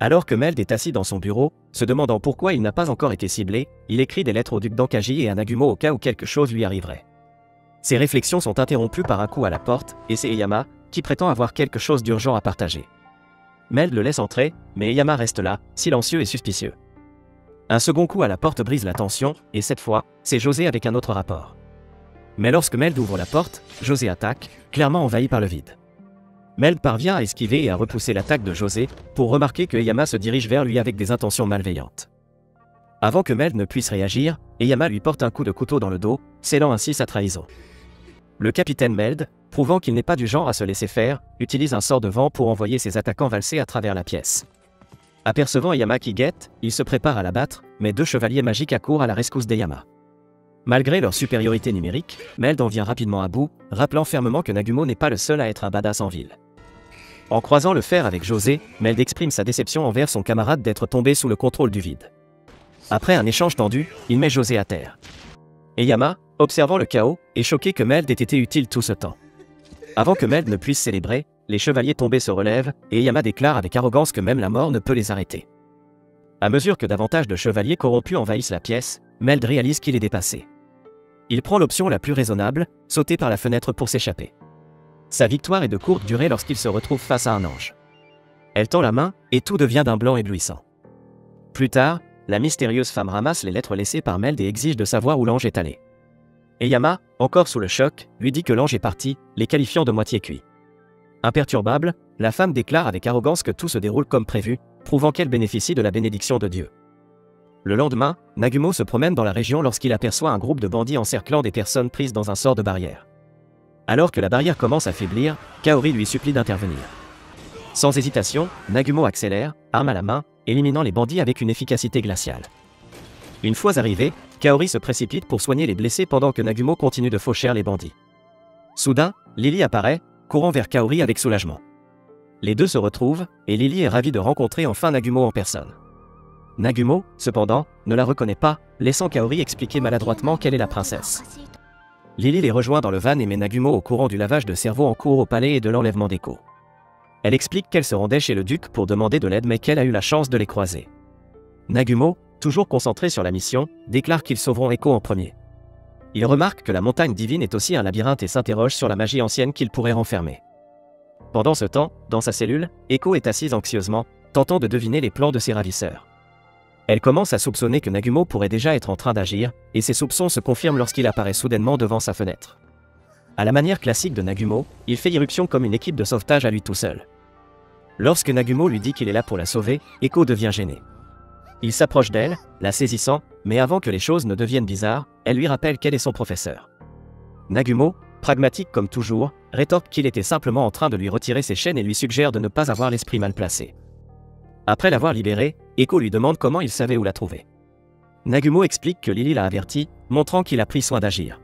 Alors que Meld est assis dans son bureau, se demandant pourquoi il n'a pas encore été ciblé, il écrit des lettres au duc d'Ankaji et à Nagumo au cas où quelque chose lui arriverait. Ses réflexions sont interrompues par un coup à la porte, et c'est Eyama, qui prétend avoir quelque chose d'urgent à partager. Meld le laisse entrer, mais Eyama reste là, silencieux et suspicieux. Un second coup à la porte brise la tension, et cette fois, c'est José avec un autre rapport. Mais lorsque Meld ouvre la porte, José attaque, clairement envahi par le vide. Meld parvient à esquiver et à repousser l'attaque de José, pour remarquer que Eyama se dirige vers lui avec des intentions malveillantes. Avant que Meld ne puisse réagir, Eyama lui porte un coup de couteau dans le dos, scellant ainsi sa trahison. Le capitaine Meld, prouvant qu'il n'est pas du genre à se laisser faire, utilise un sort de vent pour envoyer ses attaquants valser à travers la pièce. Apercevant Eyama qui guette, il se prépare à l'abattre, mais deux chevaliers magiques accourent à la rescousse d'Eyama. Malgré leur supériorité numérique, Meld en vient rapidement à bout, rappelant fermement que Nagumo n'est pas le seul à être un badass en ville. En croisant le fer avec José, Meld exprime sa déception envers son camarade d'être tombé sous le contrôle du vide. Après un échange tendu, il met José à terre. Eyama, observant le chaos, est choqué que Meld ait été utile tout ce temps. Avant que Meld ne puisse célébrer, les chevaliers tombés se relèvent, et Eyama déclare avec arrogance que même la mort ne peut les arrêter. À mesure que davantage de chevaliers corrompus envahissent la pièce, Meld réalise qu'il est dépassé. Il prend l'option la plus raisonnable, sauter par la fenêtre pour s'échapper. Sa victoire est de courte durée lorsqu'il se retrouve face à un ange. Elle tend la main, et tout devient d'un blanc éblouissant. Plus tard, la mystérieuse femme ramasse les lettres laissées par Meld et exige de savoir où l'ange est allé. Eyama, encore sous le choc, lui dit que l'ange est parti, les qualifiant de moitié cuits. Imperturbable, la femme déclare avec arrogance que tout se déroule comme prévu, prouvant qu'elle bénéficie de la bénédiction de Dieu. Le lendemain, Nagumo se promène dans la région lorsqu'il aperçoit un groupe de bandits encerclant des personnes prises dans un sort de barrière. Alors que la barrière commence à faiblir, Kaori lui supplie d'intervenir. Sans hésitation, Nagumo accélère, arme à la main, éliminant les bandits avec une efficacité glaciale. Une fois arrivé, Kaori se précipite pour soigner les blessés pendant que Nagumo continue de faucher les bandits. Soudain, Lily apparaît, courant vers Kaori avec soulagement. Les deux se retrouvent, et Lily est ravie de rencontrer enfin Nagumo en personne. Nagumo, cependant, ne la reconnaît pas, laissant Kaori expliquer maladroitement qu'elle est la princesse. Lily les rejoint dans le van et met Nagumo au courant du lavage de cerveau en cours au palais et de l'enlèvement d'Eko. Elle explique qu'elle se rendait chez le duc pour demander de l'aide mais qu'elle a eu la chance de les croiser. Nagumo, toujours concentré sur la mission, déclare qu'ils sauveront Eko en premier. Il remarque que la montagne divine est aussi un labyrinthe et s'interroge sur la magie ancienne qu'il pourrait renfermer. Pendant ce temps, dans sa cellule, Eko est assise anxieusement, tentant de deviner les plans de ses ravisseurs. Elle commence à soupçonner que Nagumo pourrait déjà être en train d'agir, et ses soupçons se confirment lorsqu'il apparaît soudainement devant sa fenêtre. À la manière classique de Nagumo, il fait irruption comme une équipe de sauvetage à lui tout seul. Lorsque Nagumo lui dit qu'il est là pour la sauver, Eko devient gêné. Il s'approche d'elle, la saisissant, mais avant que les choses ne deviennent bizarres, elle lui rappelle qu'elle est son professeur. Nagumo, pragmatique comme toujours, rétorque qu'il était simplement en train de lui retirer ses chaînes et lui suggère de ne pas avoir l'esprit mal placé. Après l'avoir libérée, Eko lui demande comment il savait où la trouver. Nagumo explique que Lily l'a averti, montrant qu'il a pris soin d'agir.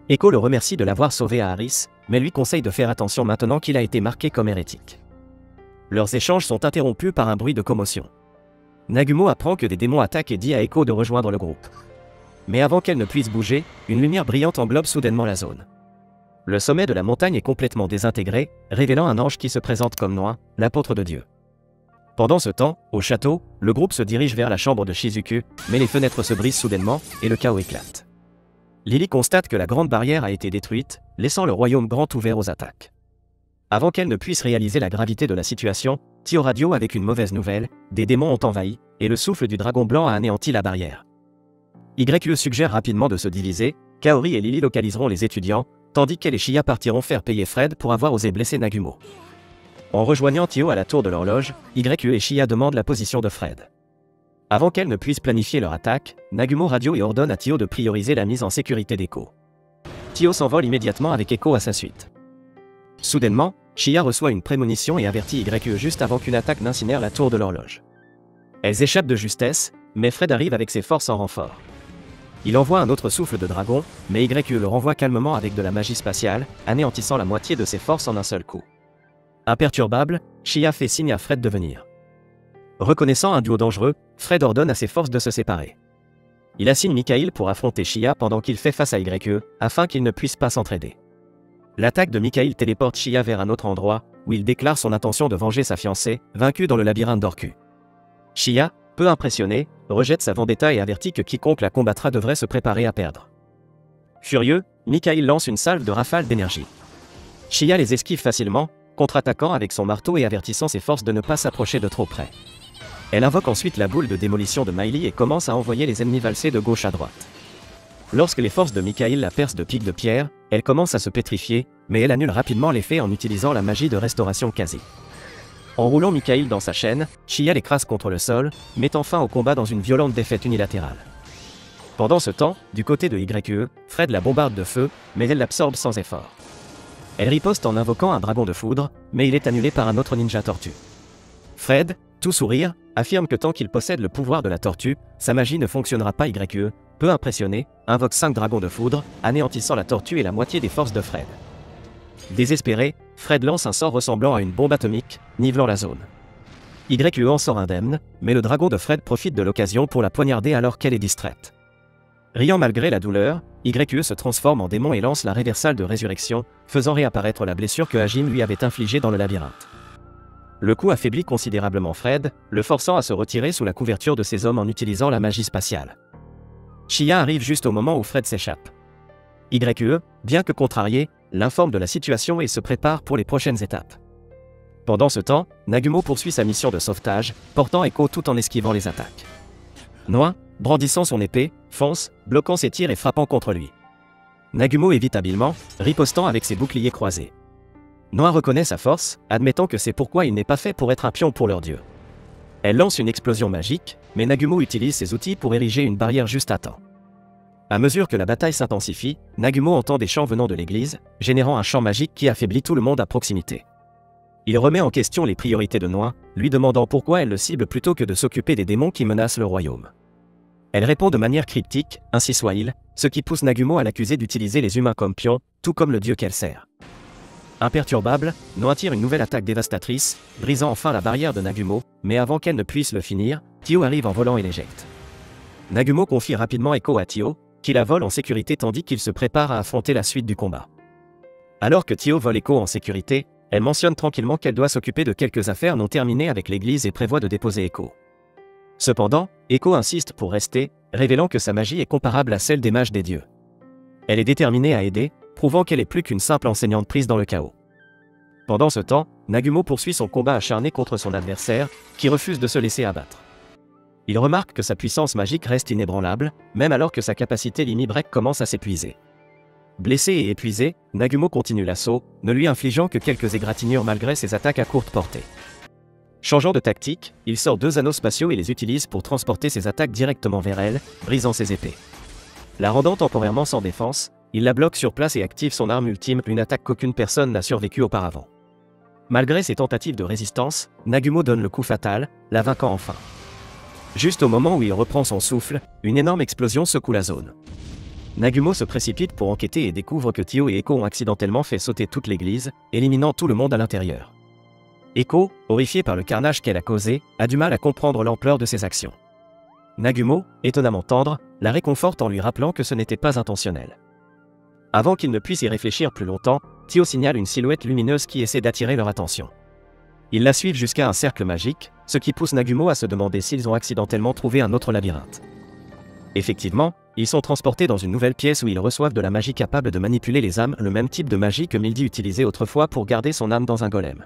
Eko le remercie de l'avoir sauvé à Harris, mais lui conseille de faire attention maintenant qu'il a été marqué comme hérétique. Leurs échanges sont interrompus par un bruit de commotion. Nagumo apprend que des démons attaquent et dit à Eko de rejoindre le groupe. Mais avant qu'elle ne puisse bouger, une lumière brillante englobe soudainement la zone. Le sommet de la montagne est complètement désintégré, révélant un ange qui se présente comme Noin, l'apôtre de Dieu. Pendant ce temps, au château, le groupe se dirige vers la chambre de Shizuku, mais les fenêtres se brisent soudainement, et le chaos éclate. Lily constate que la grande barrière a été détruite, laissant le royaume grand ouvert aux attaques. Avant qu'elle ne puisse réaliser la gravité de la situation, Tio radio avec une mauvaise nouvelle, des démons ont envahi, et le souffle du dragon blanc a anéanti la barrière. YE suggère rapidement de se diviser, Kaori et Lily localiseront les étudiants, tandis qu'elle et Shia partiront faire payer Fred pour avoir osé blesser Nagumo. En rejoignant Tio à la tour de l'horloge, YE et Shia demandent la position de Fred. Avant qu'elle ne puisse planifier leur attaque, Nagumo radio et ordonne à Tio de prioriser la mise en sécurité d'Eko. Tio s'envole immédiatement avec Eko à sa suite. Soudainement, Shia reçoit une prémonition et avertit YE juste avant qu'une attaque n'incinère la tour de l'horloge. Elles échappent de justesse, mais Fred arrive avec ses forces en renfort. Il envoie un autre souffle de dragon, mais YE le renvoie calmement avec de la magie spatiale, anéantissant la moitié de ses forces en un seul coup. Imperturbable, Shia fait signe à Fred de venir. Reconnaissant un duo dangereux, Fred ordonne à ses forces de se séparer. Il assigne Mikhail pour affronter Shia pendant qu'il fait face à YE, afin qu'ils ne puissent pas s'entraider. L'attaque de Mikhail téléporte Shia vers un autre endroit, où il déclare son intention de venger sa fiancée, vaincue dans le labyrinthe d'Orku. Shia, peu impressionné, rejette sa vendetta et avertit que quiconque la combattra devrait se préparer à perdre. Furieux, Mikhail lance une salve de rafales d'énergie. Shia les esquive facilement, contre-attaquant avec son marteau et avertissant ses forces de ne pas s'approcher de trop près. Elle invoque ensuite la boule de démolition de Miley et commence à envoyer les ennemis valser de gauche à droite. Lorsque les forces de Mikhail la percent de pics de pierre, elle commence à se pétrifier, mais elle annule rapidement l'effet en utilisant la magie de restauration quasi. En roulant Mikhail dans sa chaîne, Shia l'écrase contre le sol, mettant fin au combat dans une violente défaite unilatérale. Pendant ce temps, du côté de YE, Fred la bombarde de feu, mais elle l'absorbe sans effort. Elle riposte en invoquant un dragon de foudre, mais il est annulé par un autre ninja tortue. Fred, tout sourire, affirme que tant qu'il possède le pouvoir de la tortue, sa magie ne fonctionnera pas. YE, peu impressionné, invoque 5 dragons de foudre, anéantissant la tortue et la moitié des forces de Fred. Désespéré, Fred lance un sort ressemblant à une bombe atomique, nivelant la zone. YE en sort indemne, mais le dragon de Fred profite de l'occasion pour la poignarder alors qu'elle est distraite. Riant malgré la douleur, YE se transforme en démon et lance la réversale de résurrection, faisant réapparaître la blessure que Hajime lui avait infligée dans le labyrinthe. Le coup affaiblit considérablement Fred, le forçant à se retirer sous la couverture de ses hommes en utilisant la magie spatiale. Shia arrive juste au moment où Fred s'échappe. YE, bien que contrarié, l'informe de la situation et se prépare pour les prochaines étapes. Pendant ce temps, Nagumo poursuit sa mission de sauvetage, portant Echo tout en esquivant les attaques. Noa, brandissant son épée, fonce, bloquant ses tirs et frappant contre lui. Nagumo évite habilement, ripostant avec ses boucliers croisés. Noa reconnaît sa force, admettant que c'est pourquoi il n'est pas fait pour être un pion pour leur dieu. Elle lance une explosion magique, mais Nagumo utilise ses outils pour ériger une barrière juste à temps. À mesure que la bataille s'intensifie, Nagumo entend des chants venant de l'église, générant un chant magique qui affaiblit tout le monde à proximité. Il remet en question les priorités de Noa, lui demandant pourquoi elle le cible plutôt que de s'occuper des démons qui menacent le royaume. Elle répond de manière cryptique, ainsi soit-il, ce qui pousse Nagumo à l'accuser d'utiliser les humains comme pions, tout comme le dieu qu'elle sert. Imperturbable, Noa tire une nouvelle attaque dévastatrice, brisant enfin la barrière de Nagumo, mais avant qu'elle ne puisse le finir, Tio arrive en volant et l'éjecte. Nagumo confie rapidement Echo à Tio, qui la vole en sécurité tandis qu'il se prépare à affronter la suite du combat. Alors que Tio vole Echo en sécurité, elle mentionne tranquillement qu'elle doit s'occuper de quelques affaires non terminées avec l'église et prévoit de déposer Echo. Cependant, Echo insiste pour rester, révélant que sa magie est comparable à celle des mages des dieux. Elle est déterminée à aider, prouvant qu'elle est plus qu'une simple enseignante prise dans le chaos. Pendant ce temps, Nagumo poursuit son combat acharné contre son adversaire, qui refuse de se laisser abattre. Il remarque que sa puissance magique reste inébranlable, même alors que sa capacité limite commence à s'épuiser. Blessé et épuisé, Nagumo continue l'assaut, ne lui infligeant que quelques égratignures malgré ses attaques à courte portée. Changeant de tactique, il sort 2 anneaux spatiaux et les utilise pour transporter ses attaques directement vers elle, brisant ses épées. La rendant temporairement sans défense, il la bloque sur place et active son arme ultime, une attaque qu'aucune personne n'a survécu auparavant. Malgré ses tentatives de résistance, Nagumo donne le coup fatal, la vainquant enfin. Juste au moment où il reprend son souffle, une énorme explosion secoue la zone. Nagumo se précipite pour enquêter et découvre que Tio et Echo ont accidentellement fait sauter toute l'église, éliminant tout le monde à l'intérieur. Echo, horrifié par le carnage qu'elle a causé, a du mal à comprendre l'ampleur de ses actions. Nagumo, étonnamment tendre, la réconforte en lui rappelant que ce n'était pas intentionnel. Avant qu'il ne puisse y réfléchir plus longtemps, Tio signale une silhouette lumineuse qui essaie d'attirer leur attention. Ils la suivent jusqu'à un cercle magique, ce qui pousse Nagumo à se demander s'ils ont accidentellement trouvé un autre labyrinthe. Effectivement, ils sont transportés dans une nouvelle pièce où ils reçoivent de la magie capable de manipuler les âmes, le même type de magie que Mildy utilisait autrefois pour garder son âme dans un golem.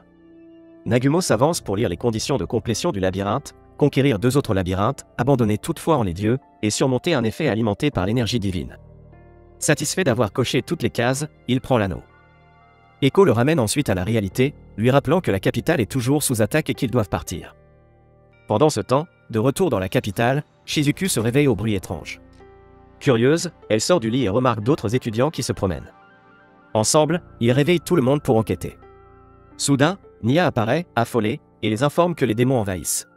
Nagumo s'avance pour lire les conditions de complétion du labyrinthe, conquérir 2 autres labyrinthes, abandonner toutefois en les dieux, et surmonter un effet alimenté par l'énergie divine. Satisfait d'avoir coché toutes les cases, il prend l'anneau. Echo le ramène ensuite à la réalité, lui rappelant que la capitale est toujours sous attaque et qu'ils doivent partir. Pendant ce temps, de retour dans la capitale, Shizuku se réveille au bruit étrange. Curieuse, elle sort du lit et remarque d'autres étudiants qui se promènent. Ensemble, ils réveillent tout le monde pour enquêter. Soudain, Nia apparaît, affolée, et les informe que les démons envahissent.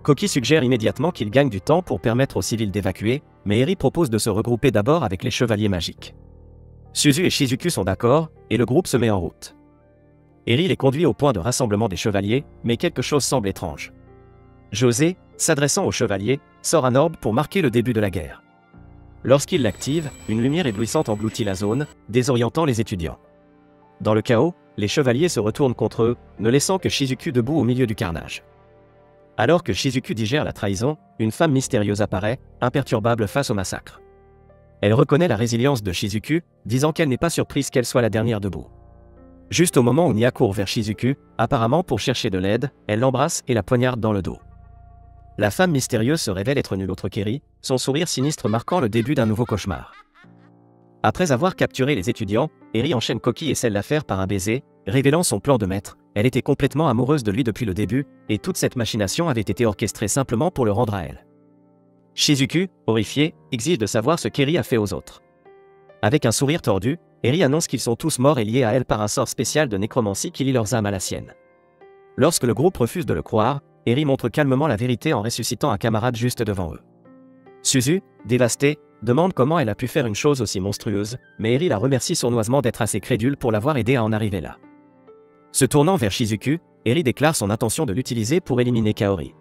Koki suggère immédiatement qu'ils gagnent du temps pour permettre aux civils d'évacuer, mais Eri propose de se regrouper d'abord avec les chevaliers magiques. Suzu et Shizuku sont d'accord, et le groupe se met en route. Eri les conduit au point de rassemblement des chevaliers, mais quelque chose semble étrange. José, s'adressant aux chevaliers, sort un orbe pour marquer le début de la guerre. Lorsqu'il l'active, une lumière éblouissante engloutit la zone, désorientant les étudiants. Dans le chaos, les chevaliers se retournent contre eux, ne laissant que Shizuku debout au milieu du carnage. Alors que Shizuku digère la trahison, une femme mystérieuse apparaît, imperturbable face au massacre. Elle reconnaît la résilience de Shizuku, disant qu'elle n'est pas surprise qu'elle soit la dernière debout. Juste au moment où Nia court vers Shizuku, apparemment pour chercher de l'aide, elle l'embrasse et la poignarde dans le dos. La femme mystérieuse se révèle être nulle autre qu'Eri, son sourire sinistre marquant le début d'un nouveau cauchemar. Après avoir capturé les étudiants, Eri enchaîne Koki et scelle l'affaire par un baiser, révélant son plan de maître. Elle était complètement amoureuse de lui depuis le début, et toute cette machination avait été orchestrée simplement pour le rendre à elle. Shizuku, horrifié, exige de savoir ce qu'Eri a fait aux autres. Avec un sourire tordu, Eri annonce qu'ils sont tous morts et liés à elle par un sort spécial de nécromancie qui lie leurs âmes à la sienne. Lorsque le groupe refuse de le croire, Eri montre calmement la vérité en ressuscitant un camarade juste devant eux. Suzu, dévastée, demande comment elle a pu faire une chose aussi monstrueuse, mais Eri la remercie sournoisement d'être assez crédule pour l'avoir aidé à en arriver là. Se tournant vers Shizuku, Eri déclare son intention de l'utiliser pour éliminer Kaori.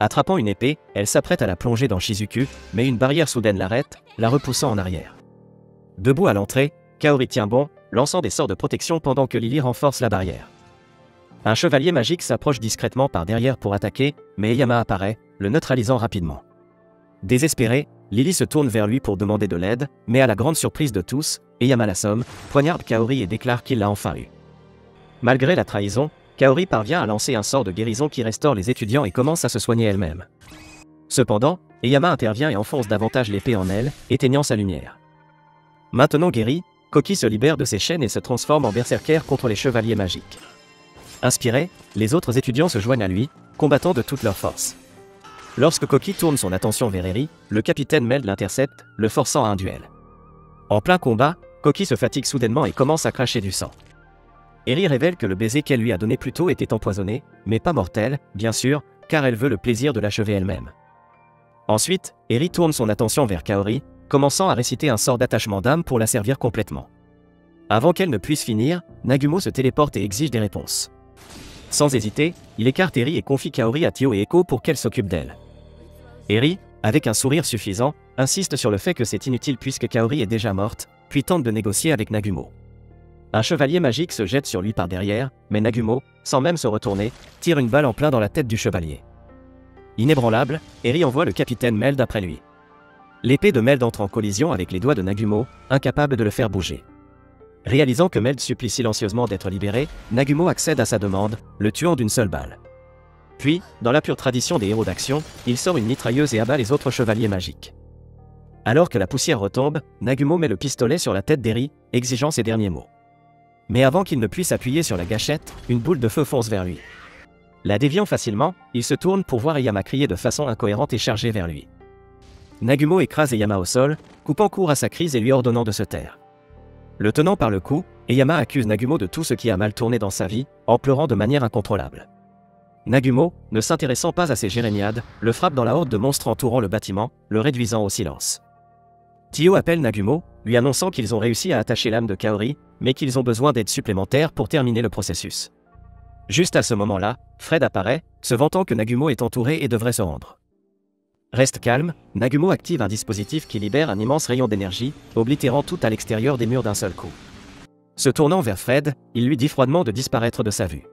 Attrapant une épée, elle s'apprête à la plonger dans Shizuku, mais une barrière soudaine l'arrête, la repoussant en arrière. Debout à l'entrée, Kaori tient bon, lançant des sorts de protection pendant que Lily renforce la barrière. Un chevalier magique s'approche discrètement par derrière pour attaquer, mais Eyama apparaît, le neutralisant rapidement. Désespérée, Lily se tourne vers lui pour demander de l'aide, mais à la grande surprise de tous, Aoyama l'assomme, poignarde Kaori et déclare qu'il l'a enfin eu. Malgré la trahison, Kaori parvient à lancer un sort de guérison qui restaure les étudiants et commence à se soigner elle-même. Cependant, Aoyama intervient et enfonce davantage l'épée en elle, éteignant sa lumière. Maintenant guéri, Koki se libère de ses chaînes et se transforme en berserker contre les chevaliers magiques. Inspirés, les autres étudiants se joignent à lui, combattant de toute leur force. Lorsque Koki tourne son attention vers Eri, le capitaine Meld l'intercepte, le forçant à un duel. En plein combat, Koki se fatigue soudainement et commence à cracher du sang. Eri révèle que le baiser qu'elle lui a donné plus tôt était empoisonné, mais pas mortel, bien sûr, car elle veut le plaisir de l'achever elle-même. Ensuite, Eri tourne son attention vers Kaori, commençant à réciter un sort d'attachement d'âme pour la servir complètement. Avant qu'elle ne puisse finir, Nagumo se téléporte et exige des réponses. Sans hésiter, il écarte Eri et confie Kaori à Tio et Echo pour qu'elle s'occupe d'elle. Eri, avec un sourire suffisant, insiste sur le fait que c'est inutile puisque Kaori est déjà morte, puis tente de négocier avec Nagumo. Un chevalier magique se jette sur lui par derrière, mais Nagumo, sans même se retourner, tire une balle en plein dans la tête du chevalier. Inébranlable, Eri envoie le capitaine Meld après lui. L'épée de Meld entre en collision avec les doigts de Nagumo, incapable de le faire bouger. Réalisant que Meld supplie silencieusement d'être libéré, Nagumo accède à sa demande, le tuant d'une seule balle. Puis, dans la pure tradition des héros d'action, il sort une mitrailleuse et abat les autres chevaliers magiques. Alors que la poussière retombe, Nagumo met le pistolet sur la tête d'Eri, exigeant ses derniers mots. Mais avant qu'il ne puisse appuyer sur la gâchette, une boule de feu fonce vers lui. La déviant facilement, il se tourne pour voir Aoyama crier de façon incohérente et charger vers lui. Nagumo écrase Aoyama au sol, coupant court à sa crise et lui ordonnant de se taire. Le tenant par le cou, Aoyama accuse Nagumo de tout ce qui a mal tourné dans sa vie, en pleurant de manière incontrôlable. Nagumo, ne s'intéressant pas à ses jérémiades, le frappe dans la horde de monstres entourant le bâtiment, le réduisant au silence. Tio appelle Nagumo, lui annonçant qu'ils ont réussi à attacher l'âme de Kaori, mais qu'ils ont besoin d'aide supplémentaire pour terminer le processus. Juste à ce moment-là, Fred apparaît, se vantant que Nagumo est entouré et devrait se rendre. Reste calme, Nagumo active un dispositif qui libère un immense rayon d'énergie, oblitérant tout à l'extérieur des murs d'un seul coup. Se tournant vers Fred, il lui dit froidement de disparaître de sa vue.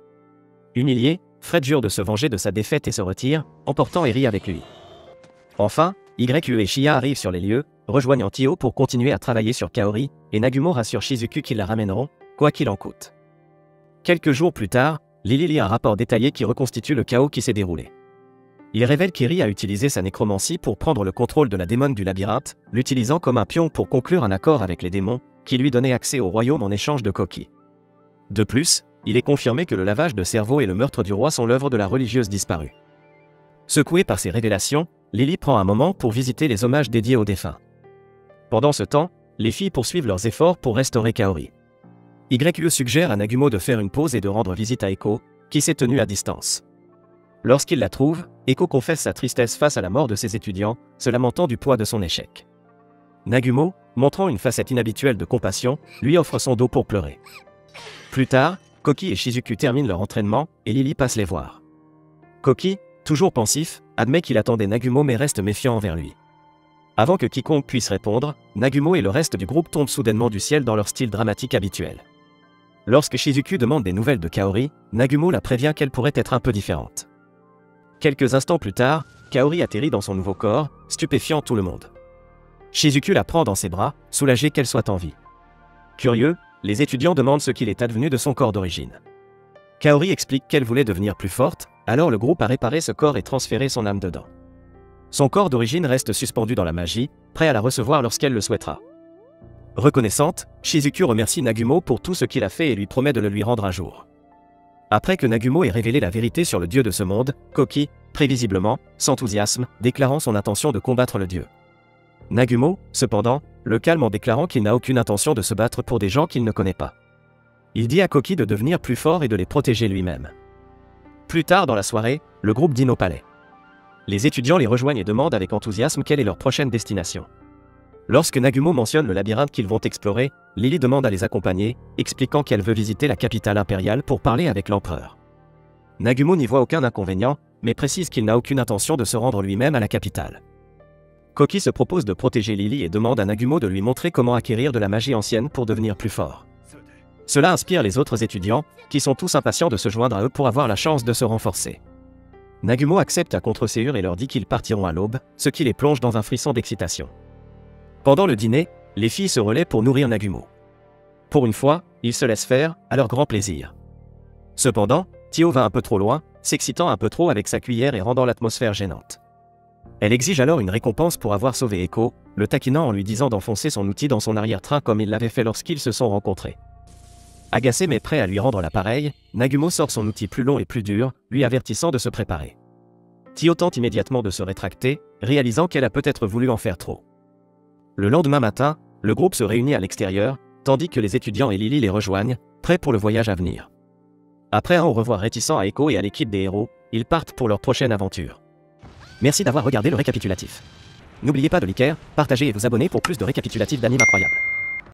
Humilié, Fred jure de se venger de sa défaite et se retire, emportant Eri avec lui. Enfin, YU et Shia arrivent sur les lieux, rejoignant Tio pour continuer à travailler sur Kaori, et Nagumo rassure Shizuku qu'ils la ramèneront, quoi qu'il en coûte. Quelques jours plus tard, Lily lit un rapport détaillé qui reconstitue le chaos qui s'est déroulé. Il révèle qu'Eri a utilisé sa nécromancie pour prendre le contrôle de la démone du labyrinthe, l'utilisant comme un pion pour conclure un accord avec les démons, qui lui donnait accès au royaume en échange de Koki. De plus, il est confirmé que le lavage de cerveau et le meurtre du roi sont l'œuvre de la religieuse disparue. Secouée par ces révélations, Lily prend un moment pour visiter les hommages dédiés aux défunts. Pendant ce temps, les filles poursuivent leurs efforts pour restaurer Kaori. YU suggère à Nagumo de faire une pause et de rendre visite à Echo, qui s'est tenue à distance. Lorsqu'il la trouve, Echo confesse sa tristesse face à la mort de ses étudiants, se lamentant du poids de son échec. Nagumo, montrant une facette inhabituelle de compassion, lui offre son dos pour pleurer. Plus tard, Koki et Shizuku terminent leur entraînement, et Lily passe les voir. Koki, toujours pensif, admet qu'il attendait Nagumo mais reste méfiant envers lui. Avant que quiconque puisse répondre, Nagumo et le reste du groupe tombent soudainement du ciel dans leur style dramatique habituel. Lorsque Shizuku demande des nouvelles de Kaori, Nagumo la prévient qu'elle pourrait être un peu différente. Quelques instants plus tard, Kaori atterrit dans son nouveau corps, stupéfiant tout le monde. Shizuku la prend dans ses bras, soulagée qu'elle soit en vie. Curieux, les étudiants demandent ce qu'il est advenu de son corps d'origine. Kaori explique qu'elle voulait devenir plus forte, alors le groupe a réparé ce corps et transféré son âme dedans. Son corps d'origine reste suspendu dans la magie, prêt à la recevoir lorsqu'elle le souhaitera. Reconnaissante, Shizuku remercie Nagumo pour tout ce qu'il a fait et lui promet de le lui rendre un jour. Après que Nagumo ait révélé la vérité sur le dieu de ce monde, Koki, prévisiblement, s'enthousiasme, déclarant son intention de combattre le dieu. Nagumo, cependant, le calme en déclarant qu'il n'a aucune intention de se battre pour des gens qu'il ne connaît pas. Il dit à Koki de devenir plus fort et de les protéger lui-même. Plus tard dans la soirée, le groupe dîne au palais. Les étudiants les rejoignent et demandent avec enthousiasme quelle est leur prochaine destination. Lorsque Nagumo mentionne le labyrinthe qu'ils vont explorer, Lily demande à les accompagner, expliquant qu'elle veut visiter la capitale impériale pour parler avec l'empereur. Nagumo n'y voit aucun inconvénient, mais précise qu'il n'a aucune intention de se rendre lui-même à la capitale. Koki se propose de protéger Lily et demande à Nagumo de lui montrer comment acquérir de la magie ancienne pour devenir plus fort. Cela inspire les autres étudiants, qui sont tous impatients de se joindre à eux pour avoir la chance de se renforcer. Nagumo accepte à contre-séure et leur dit qu'ils partiront à l'aube, ce qui les plonge dans un frisson d'excitation. Pendant le dîner, les filles se relaient pour nourrir Nagumo. Pour une fois, ils se laissent faire, à leur grand plaisir. Cependant, Tio va un peu trop loin, s'excitant un peu trop avec sa cuillère et rendant l'atmosphère gênante. Elle exige alors une récompense pour avoir sauvé Echo, le taquinant en lui disant d'enfoncer son outil dans son arrière-train comme il l'avait fait lorsqu'ils se sont rencontrés. Agacé mais prêt à lui rendre l'appareil, Nagumo sort son outil plus long et plus dur, lui avertissant de se préparer. Tio tente immédiatement de se rétracter, réalisant qu'elle a peut-être voulu en faire trop. Le lendemain matin, le groupe se réunit à l'extérieur, tandis que les étudiants et Lily les rejoignent, prêts pour le voyage à venir. Après un au revoir réticent à Echo et à l'équipe des héros, ils partent pour leur prochaine aventure. Merci d'avoir regardé le récapitulatif. N'oubliez pas de liker, partager et vous abonner pour plus de récapitulatifs d'animes incroyables.